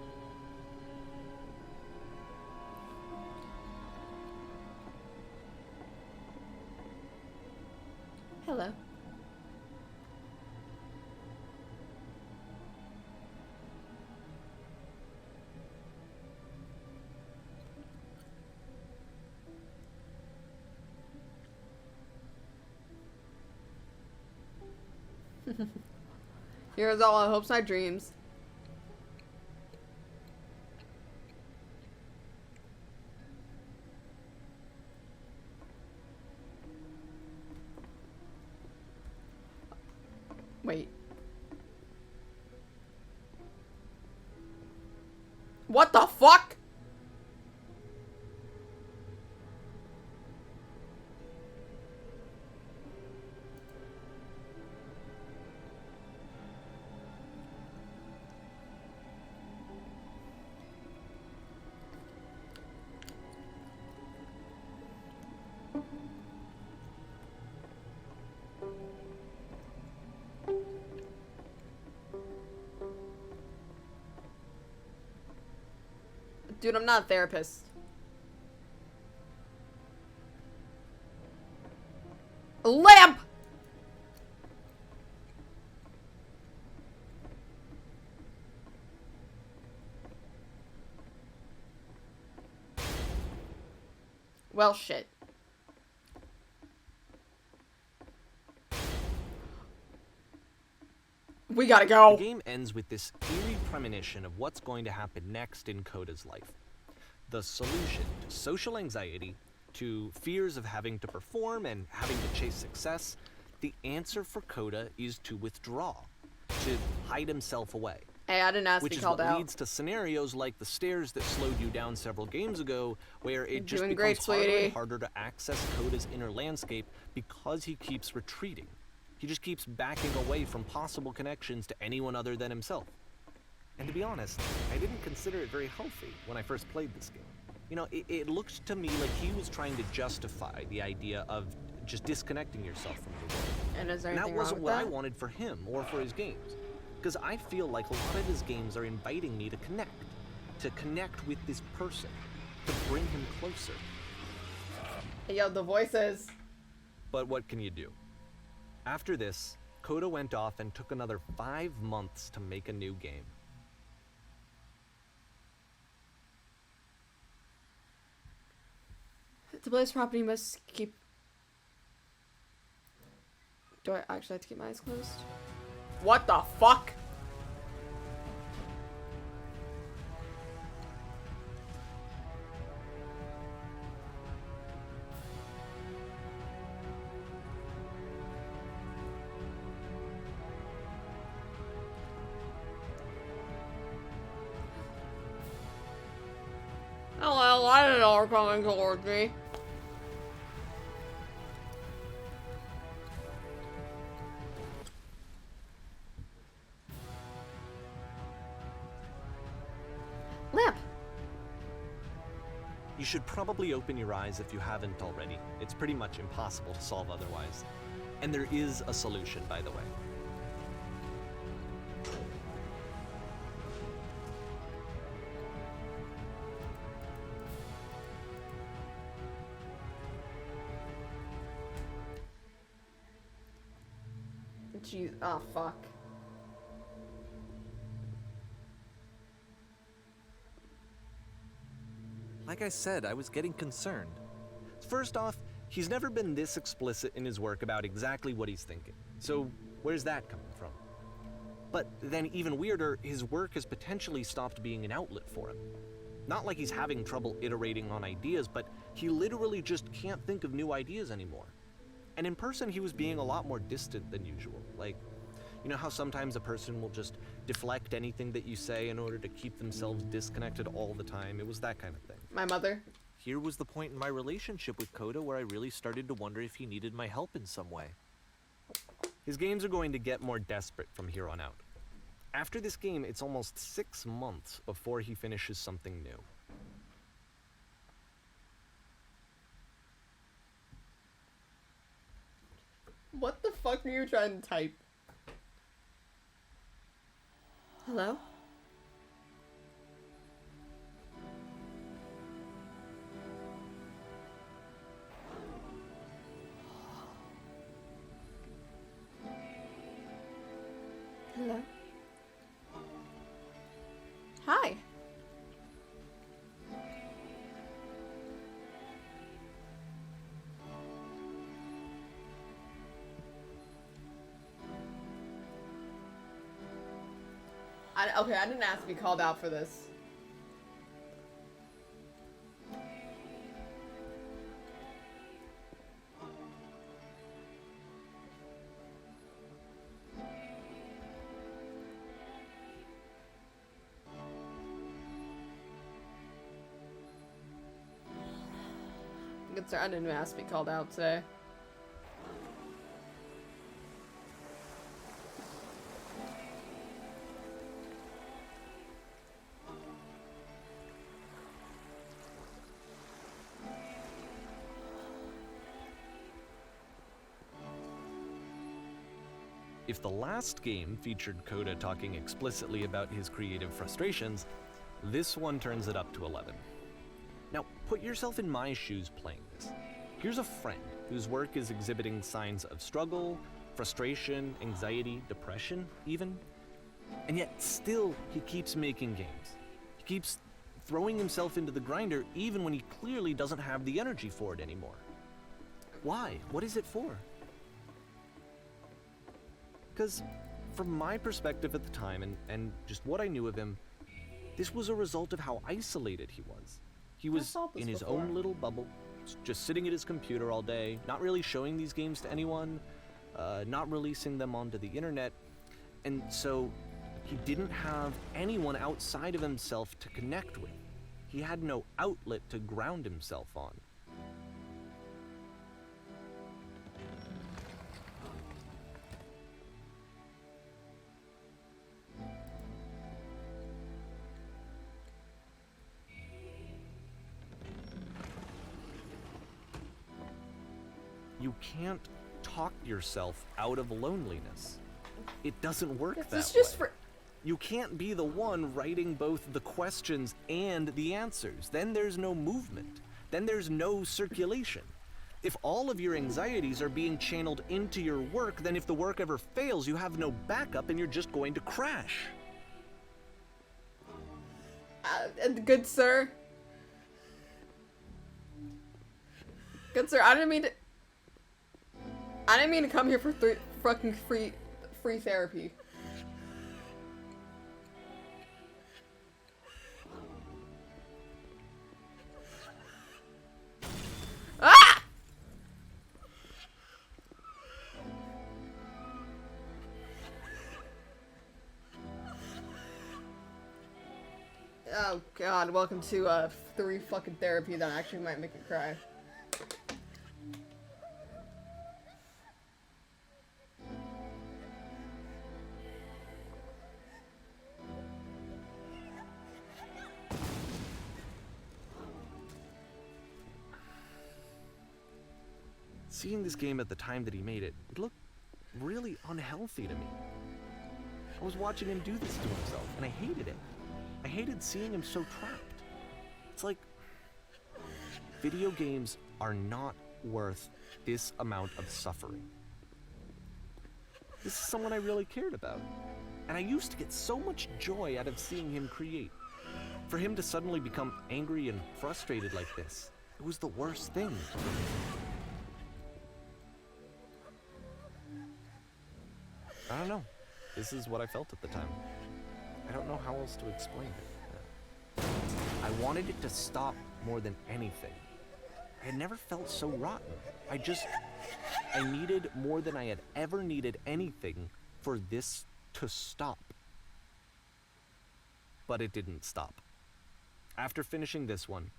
Hello. Here's all our hopes and our dreams. Wait. What the fuck? Dude, I'm not a therapist. A lamp! Well, shit. We gotta go. The game ends with this eerie premonition of what's going to happen next in Coda's life. The solution to social anxiety, to fears of having to perform and having to chase success, the answer for Coda is to withdraw, to hide himself away, Hey, I didn't ask to Which be is called what out. leads to scenarios like the stairs that slowed you down several games ago, where it just Doing becomes great, harder sweetie. and harder to access Coda's inner landscape because he keeps retreating. He just keeps backing away from possible connections to anyone other than himself. And to be honest, I didn't consider it very healthy when I first played this game. You know, it looked to me like he was trying to justify the idea of just disconnecting yourself from the world. And is there And that anything wrong wasn't with what I that? wanted for him or for his games. Because I feel like a lot of his games are inviting me to connect with this person, to bring him closer. Hey, yo, the voices. But what can you do? After this, Coda went off and took another 5 months to make a new game. To play this property, you must keep. Do I actually have to keep my eyes closed? What the fuck? Hello, I don't know are coming towards me. Lamp. You should probably open your eyes if you haven't already. It's pretty much impossible to solve otherwise. And there is a solution, by the way. Jeez. Oh, fuck. Like I said, I was getting concerned. First off, he's never been this explicit in his work about exactly what he's thinking. So, where's that coming from? But then, even weirder, his work has potentially stopped being an outlet for him. Not like he's having trouble iterating on ideas, but he literally just can't think of new ideas anymore. And in person, he was being a lot more distant than usual. Like, you know how sometimes a person will just deflect anything that you say in order to keep themselves disconnected all the time? It was that kind of thing. My mother. Here was the point in my relationship with Coda where I really started to wonder if he needed my help in some way. His games are going to get more desperate from here on out. After this game, it's almost 6 months before he finishes something new. What the fuck are you trying to type? Hello? Hello? Hi. Okay, I didn't ask to be called out for this. Good sir, I didn't ask to be called out today. If the last game featured Coda talking explicitly about his creative frustrations, this one turns it up to 11. Now, put yourself in my shoes playing this. Here's a friend whose work is exhibiting signs of struggle, frustration, anxiety, depression, even. And yet, still, he keeps making games. He keeps throwing himself into the grinder even when he clearly doesn't have the energy for it anymore. Why? What is it for? Because from my perspective at the time and just what I knew of him, this was a result of how isolated he was. He was saw this in his before. own little bubble, just sitting at his computer all day, not really showing these games to anyone, not releasing them onto the internet. And so He didn't have anyone outside of himself to connect with. He had no outlet to ground himself on. You can't talk yourself out of loneliness. It doesn't work that This is just way. for. You can't be the one writing both the questions and the answers. Then there's no movement. Then there's no circulation. If all of your anxieties are being channeled into your work, then if the work ever fails, you have no backup and you're just going to crash. Good sir. Good sir, I didn't mean to come here for fucking free therapy. Ah! Oh god, welcome to 3 fucking therapy that actually might make you cry. Seeing this game at the time that he made it, it looked really unhealthy to me. I was watching him do this to himself, and I hated it. I hated seeing him so trapped. It's like, video games are not worth this amount of suffering. This is someone I really cared about, and I used to get so much joy out of seeing him create. For him to suddenly become angry and frustrated like this, it was the worst thing. I don't know. This is what I felt at the time. I don't know how else to explain it. I wanted it to stop more than anything. I had never felt so rotten. I needed more than I had ever needed anything for this to stop. But it didn't stop. After finishing this one,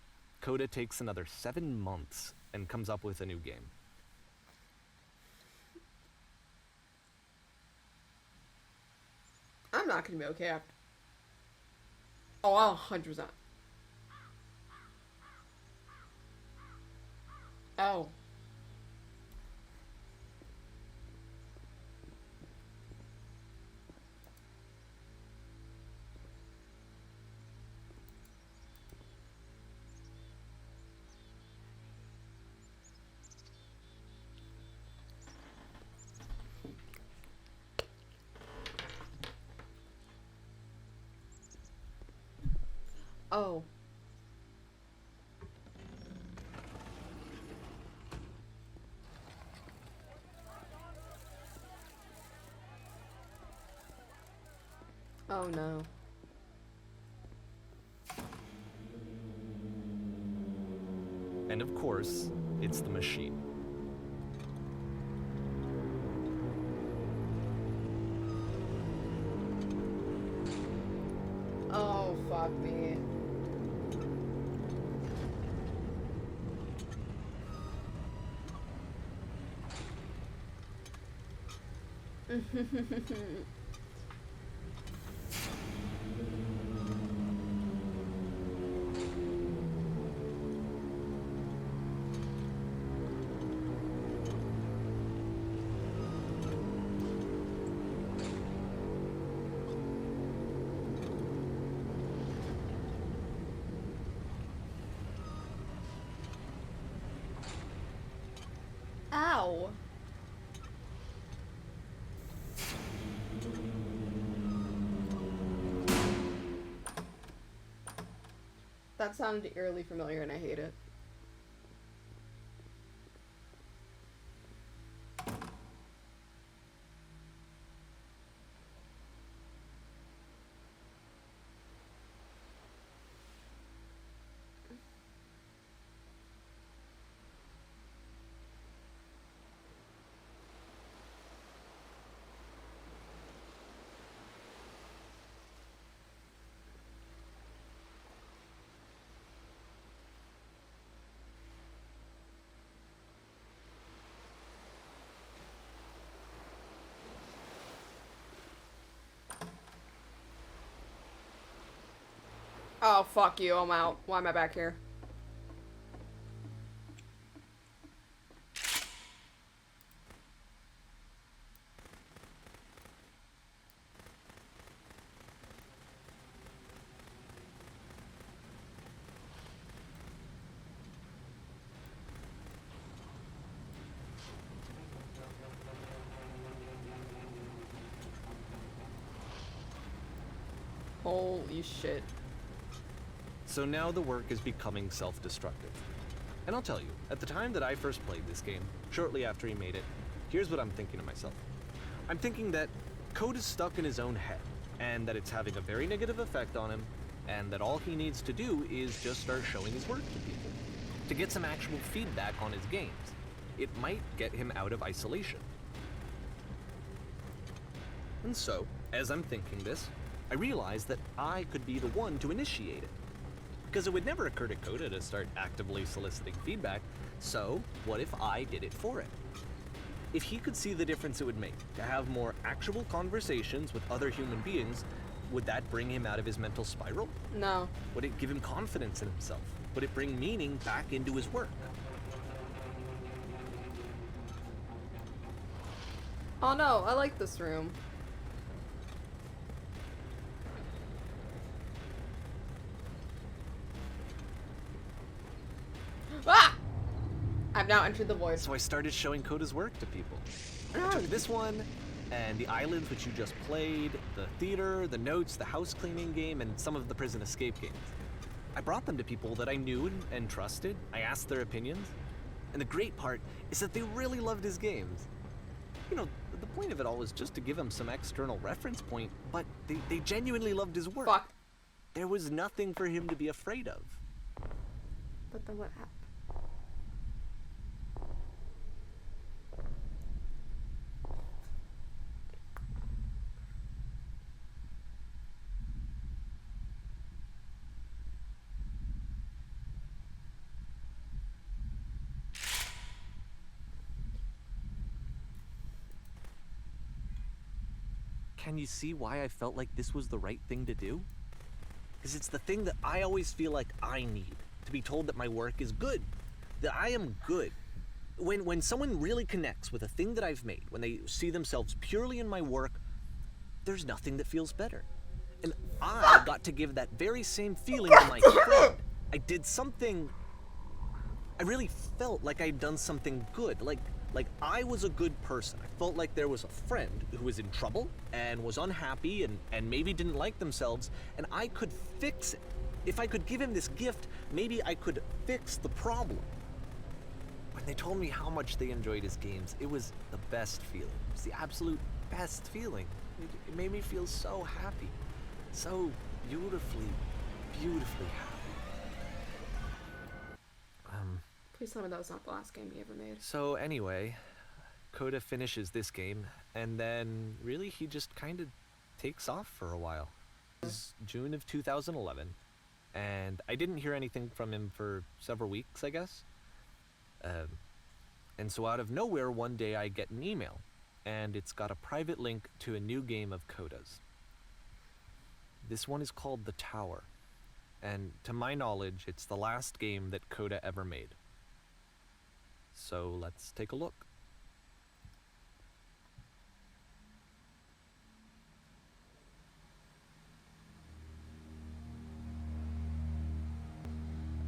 Coda takes another 7 months and comes up with a new game. I'm not gonna be okay after. Oh, I'll 100%. Oh. Oh. Oh no. And of course, it's the machine. Oh, fuck me. Ow. That sounded eerily familiar and I hate it. Oh, fuck you. I'm out. Why am I back here? Holy shit. So now the work is becoming self-destructive. And I'll tell you, at the time that I first played this game, shortly after he made it, here's what I'm thinking to myself. I'm thinking that Code is stuck in his own head, and that it's having a very negative effect on him, and that all he needs to do is just start showing his work to people, to get some actual feedback on his games. It might get him out of isolation. And so, as I'm thinking this, I realize that I could be the one to initiate it. Because it would never occur to Coda to start actively soliciting feedback, so what if I did it for him? If he could see the difference it would make to have more actual conversations with other human beings, would that bring him out of his mental spiral? No. Would it give him confidence in himself? Would it bring meaning back into his work? Oh no, I like this room. Ah! I've now entered the void. So I started showing Coda's work to people. I Oh. took this one, and the islands which you just played, the theater, the notes, the house cleaning game, and some of the prison escape games. I brought them to people that I knew and trusted. I asked their opinions. And the great part is that they really loved his games. You know, the point of it all was just to give him some external reference point, but they genuinely loved his work. Fuck. There was nothing for him to be afraid of. But then what happened? Can you see why I felt like this was the right thing to do? Because it's the thing that I always feel like I need, to be told that my work is good, that I am good. When someone really connects with a thing that I've made, when they see themselves purely in my work, there's nothing that feels better. And I got to give that very same feeling to my friend. I did something, I really felt like I'd done something good, like I was a good person. I felt like there was a friend who was in trouble and was unhappy and maybe didn't like themselves, and I could fix it. If I could give him this gift, maybe I could fix the problem. When they told me how much they enjoyed his games, it was the best feeling. It was the absolute best feeling. It made me feel so happy. So beautifully, beautifully happy. Please tell me that was not the last game he ever made. So anyway, Coda finishes this game, and then really he just kind of takes off for a while. It was June of 2011, and I didn't hear anything from him for several weeks, I guess. And so out of nowhere, one day I get an email, and it's got a private link to a new game of Coda's. This one is called The Tower, and to my knowledge, it's the last game that Coda ever made. So let's take a look.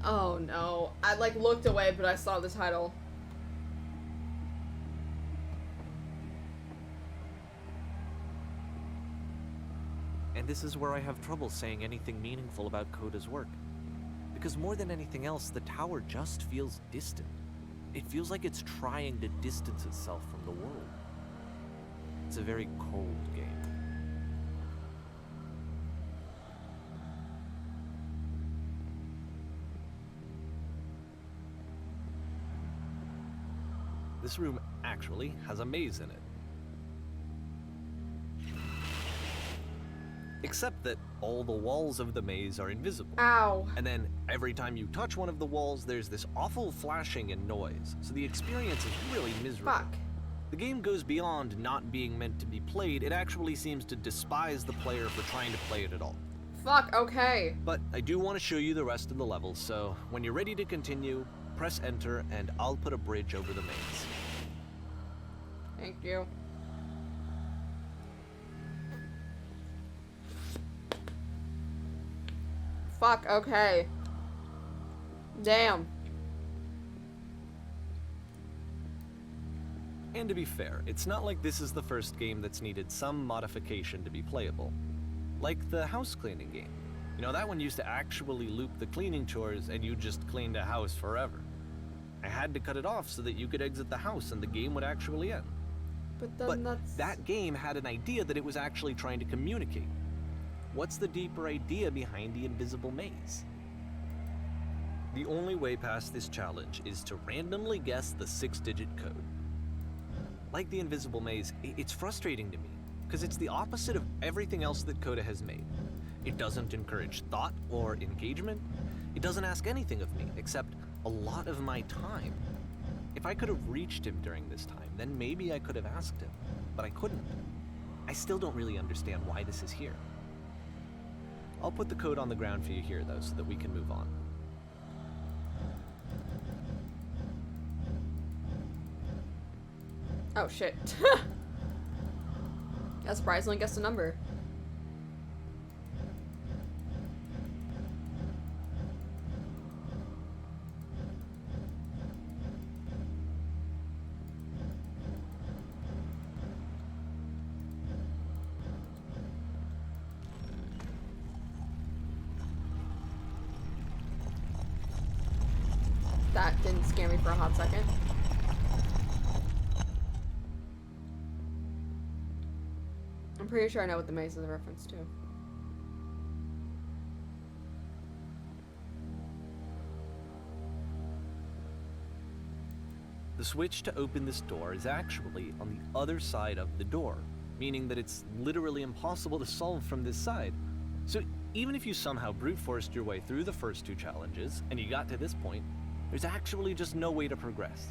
Oh no. I looked away, but I saw the title. And this is where I have trouble saying anything meaningful about Coda's work. Because more than anything else, the tower just feels distant. It feels like it's trying to distance itself from the world. It's a very cold game. This room actually has a maze in it. Except that all the walls of the maze are invisible. Ow. And then every time you touch one of the walls, there's this awful flashing and noise. So the experience is really miserable. Fuck. The game goes beyond not being meant to be played. It actually seems to despise the player for trying to play it at all. Fuck, okay. But I do want to show you the rest of the levels, so when you're ready to continue, press enter and I'll put a bridge over the maze. Thank you. Fuck, okay. Damn. And to be fair, it's not like this is the first game that's needed some modification to be playable. Like the house cleaning game. You know, that one used to actually loop the cleaning chores and you just cleaned a house forever. I had to cut it off so that you could exit the house and the game would actually end. But then But that's... that game had an idea that it was actually trying to communicate. What's the deeper idea behind the invisible maze? The only way past this challenge is to randomly guess the 6-digit code. Like the invisible maze, it's frustrating to me, because it's the opposite of everything else that Coda has made. It doesn't encourage thought or engagement. It doesn't ask anything of me, except a lot of my time. If I could have reached him during this time, then maybe I could have asked him, but I couldn't. I still don't really understand why this is here. I'll put the code on the ground for you here, though, so that we can move on. Oh, shit. I surprisingly guessed a number. That didn't scare me for a hot second. I'm pretty sure I know what the maze is a reference to. The switch to open this door is actually on the other side of the door, meaning that it's literally impossible to solve from this side. So even if you somehow brute forced your way through the first 2 challenges and you got to this point, there's actually just no way to progress.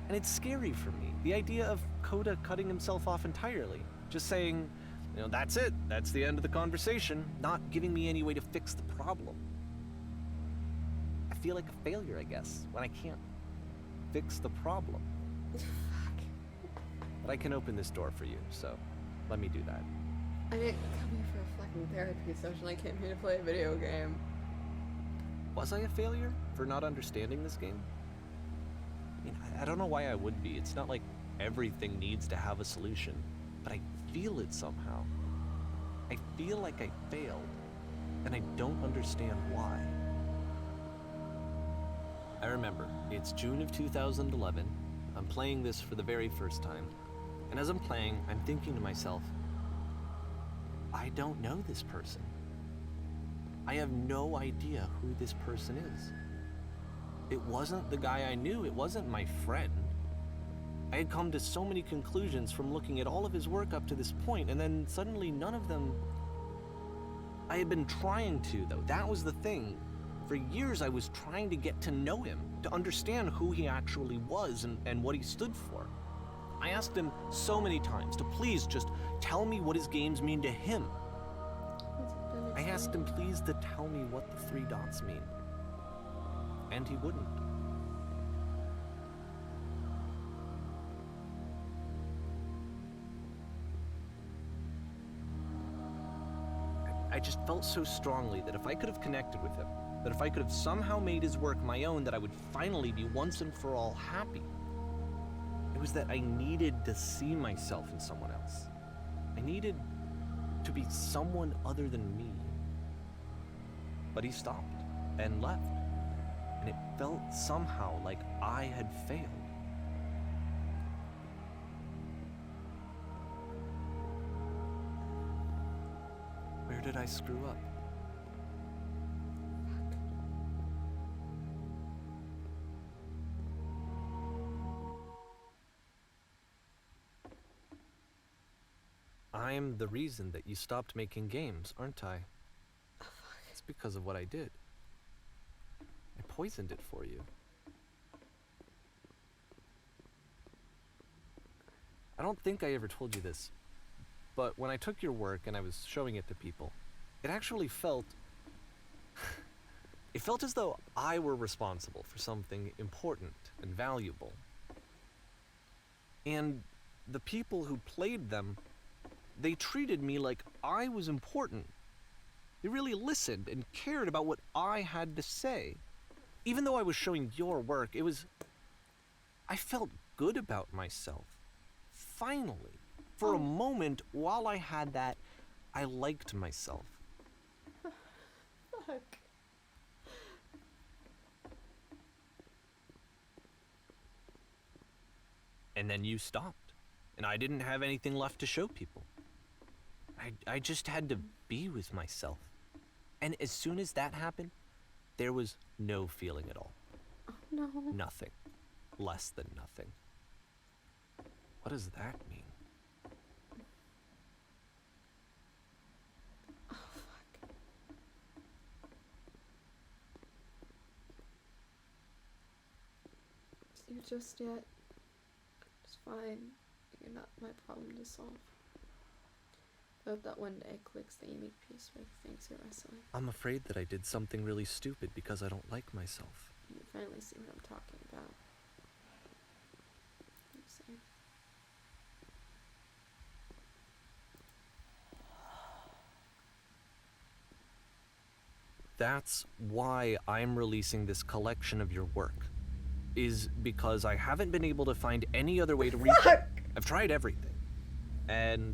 And it's scary for me, the idea of Coda cutting himself off entirely, just saying, you know, that's it, that's the end of the conversation, not giving me any way to fix the problem. I feel like a failure, I guess, when I can't fix the problem. But I can open this door for you, so let me do that. I didn't come here for a fucking therapy session. I came here to play a video game. Was I a failure for not understanding this game? I mean, I don't know why I would be. It's not like everything needs to have a solution, but I feel it somehow. I feel like I failed, and I don't understand why. I remember, it's June of 2011. I'm playing this for the very first time, and as I'm playing, I'm thinking to myself, I don't know this person. I have no idea who this person is. It wasn't the guy I knew, it wasn't my friend. I had come to so many conclusions from looking at all of his work up to this point, and then suddenly none of them... I had been trying to, though. That was the thing. For years I was trying to get to know him, to understand who he actually was and what he stood for. I asked him so many times to please just tell me what his games mean to him. I asked him please to tell me what the 3 dots mean. And he wouldn't. I just felt so strongly that if I could have connected with him, that if I could have somehow made his work my own, that I would finally be once and for all happy. It was that I needed to see myself in someone else. I needed to be someone other than me. But he stopped and left, and it felt somehow like I had failed. Where did I screw up? I'm the reason that you stopped making games, aren't I? It's because of what I did. I poisoned it for you. I don't think I ever told you this, but when I took your work and I was showing it to people, it actually felt... It felt as though I were responsible for something important and valuable. And the people who played them, they treated me like I was important. They really listened and cared about what I had to say. Even though I was showing your work, it was... I felt good about myself. Finally. For a moment, while I had that, I liked myself. Fuck. And then you stopped, and I didn't have anything left to show people. I just had to be with myself. And as soon as that happened, there was no feeling at all. Oh no. Nothing. Less than nothing. What does that mean? Oh fuck. You're just yet. It's fine. You're not my problem to solve. I hope that one day clicks that you make peace with thanks to wrestling. I'm afraid that I did something really stupid because I don't like myself. You finally see what I'm talking about. I'm saying. That's why I'm releasing this collection of your work. Is because I haven't been able to find any other way to reach it. I've tried everything. And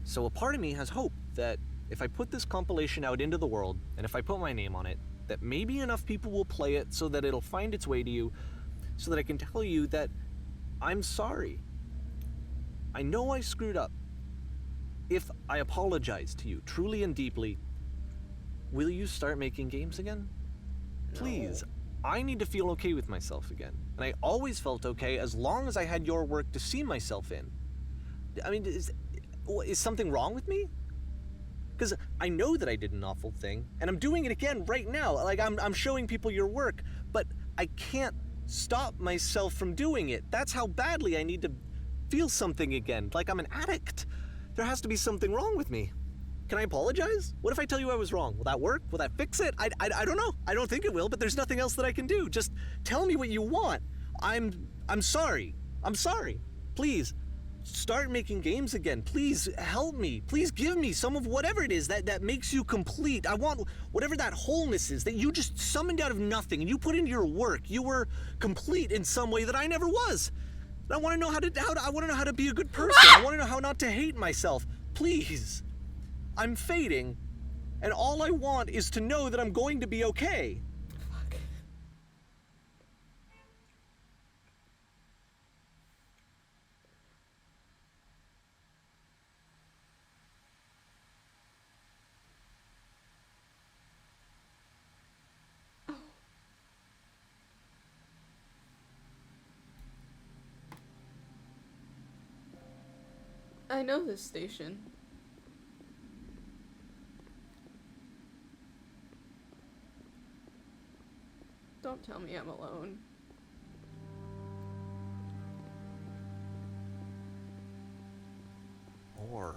so a part of me has hope that if I put this compilation out into the world, and if I put my name on it, that maybe enough people will play it so that it'll find its way to you, so that I can tell you that I'm sorry. I know I screwed up. If I apologize to you truly and deeply, will you start making games again? Please. I need to feel okay with myself again. And I always felt okay as long as I had your work to see myself in. I mean, is something wrong with me? Because I know that I did an awful thing, and I'm doing it again right now. Like, I'm showing people your work, but I can't stop myself from doing it. That's how badly I need to feel something again, like I'm an addict. There has to be something wrong with me. Can I apologize? What if I tell you I was wrong? Will that work? Will that fix it? I don't know. I don't think it will, but there's nothing else that I can do. Just tell me what you want. I'm sorry. I'm sorry. Please, start making games again. Please help me. Please give me some of whatever it is that makes you complete. I want whatever that wholeness is that you just summoned out of nothing and you put into your work. You were complete in some way that I never was. And I want to know I want to know how to be a good person. I want to know how not to hate myself. Please. I'm fading, and all I want is to know that I'm going to be okay. Fuck. Oh. I know this station. Don't tell me I'm alone. More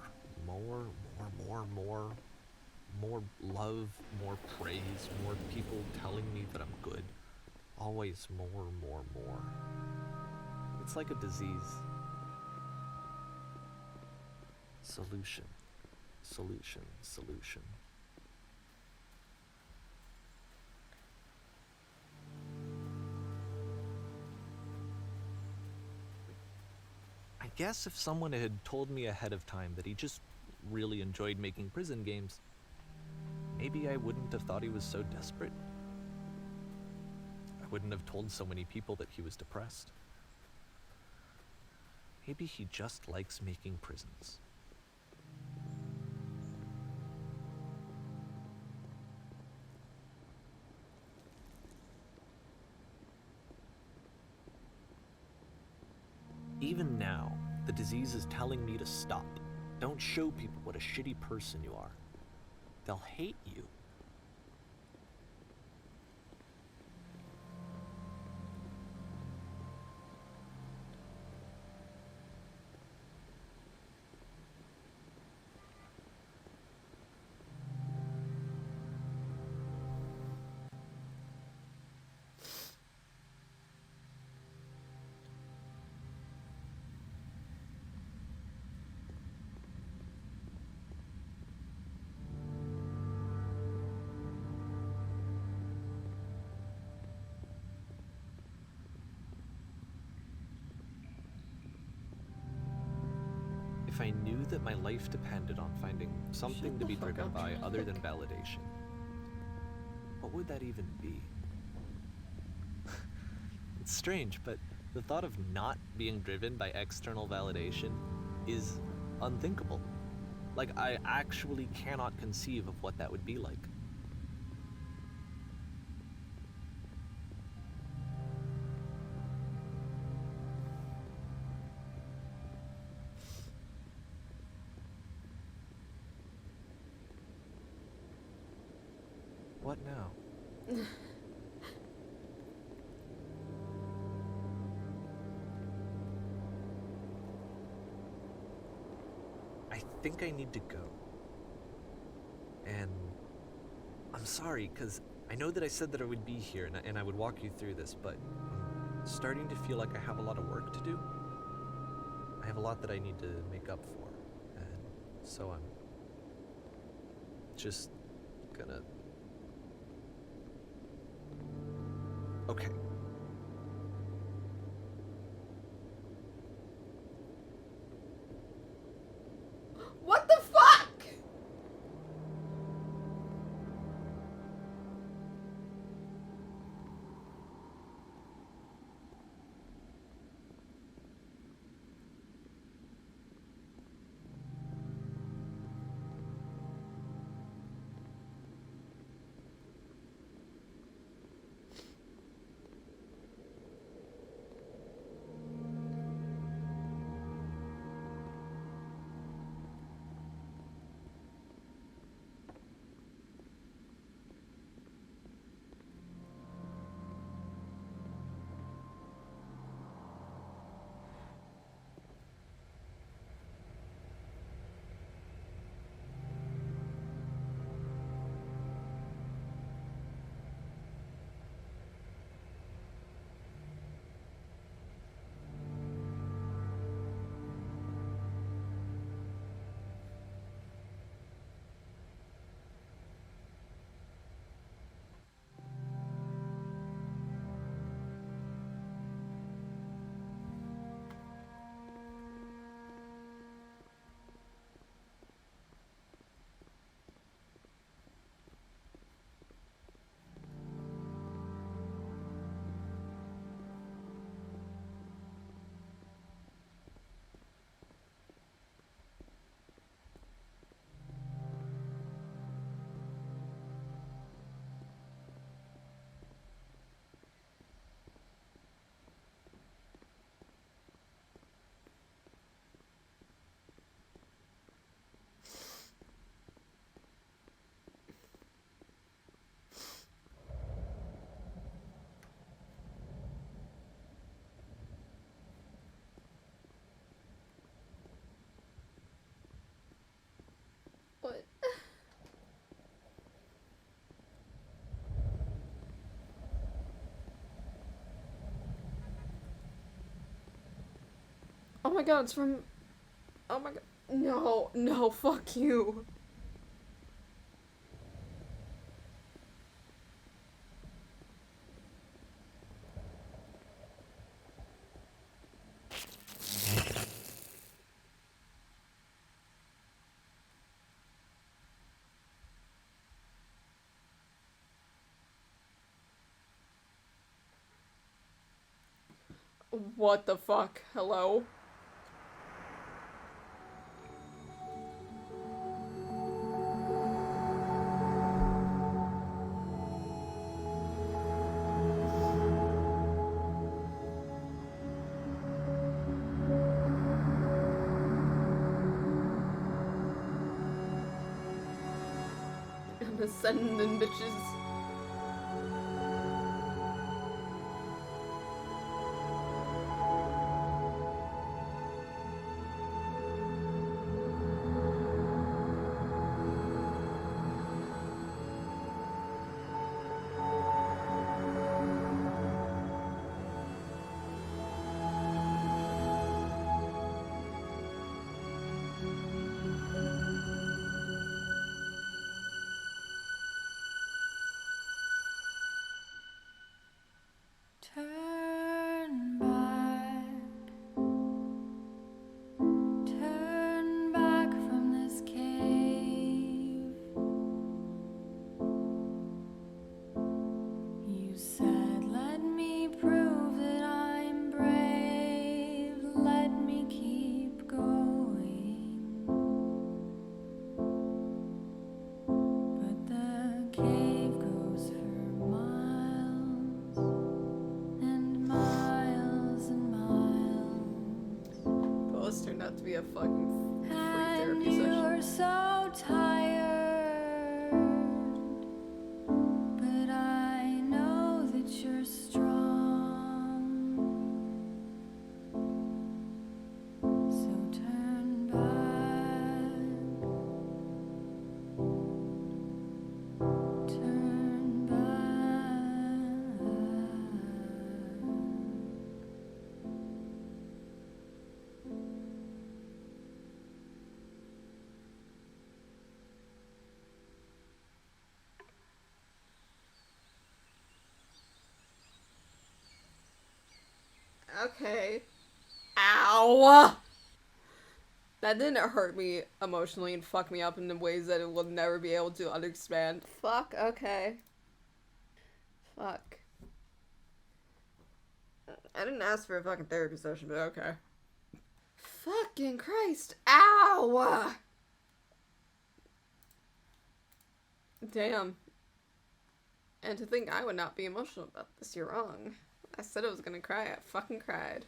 love, more praise, more people telling me that I'm good. Always more. It's like a disease. Solution. I guess if someone had told me ahead of time that he just really enjoyed making prison games, maybe I wouldn't have thought he was so desperate. I wouldn't have told so many people that he was depressed. Maybe he just likes making prisons. Even now, the disease is telling me to stop. Don't show people what a shitty person you are. They'll hate you. if I knew that my life depended on finding something Shut to the be fuck driven up, by other than Traffic. validation, what would that even be? It's strange, but the thought of not being driven by external validation is unthinkable. Like, I actually cannot conceive of what that would be like. What now? I think I need to go. And I'm sorry, because I know that I said that I would be here and I would walk you through this, but I'm starting to feel like I have a lot of work to do. I have a lot that I need to make up for, and so I'm just gonna... Okay. What the fuck? What? Oh my god, it's from... Oh my god. No, no, fuck you. What the fuck? Hello? I'm ascending, bitches. fucking free And therapy session. you're so tired, but I know that you're strong. So turn back, turn back. Okay. Ow! That didn't hurt me emotionally and fuck me up in the ways that it will never be able to understand. Fuck, okay. Fuck. I didn't ask for a fucking therapy session, but okay. Fucking Christ. Ow! Damn. And to think I would not be emotional about this, you're wrong. I said I was gonna cry, I fucking cried.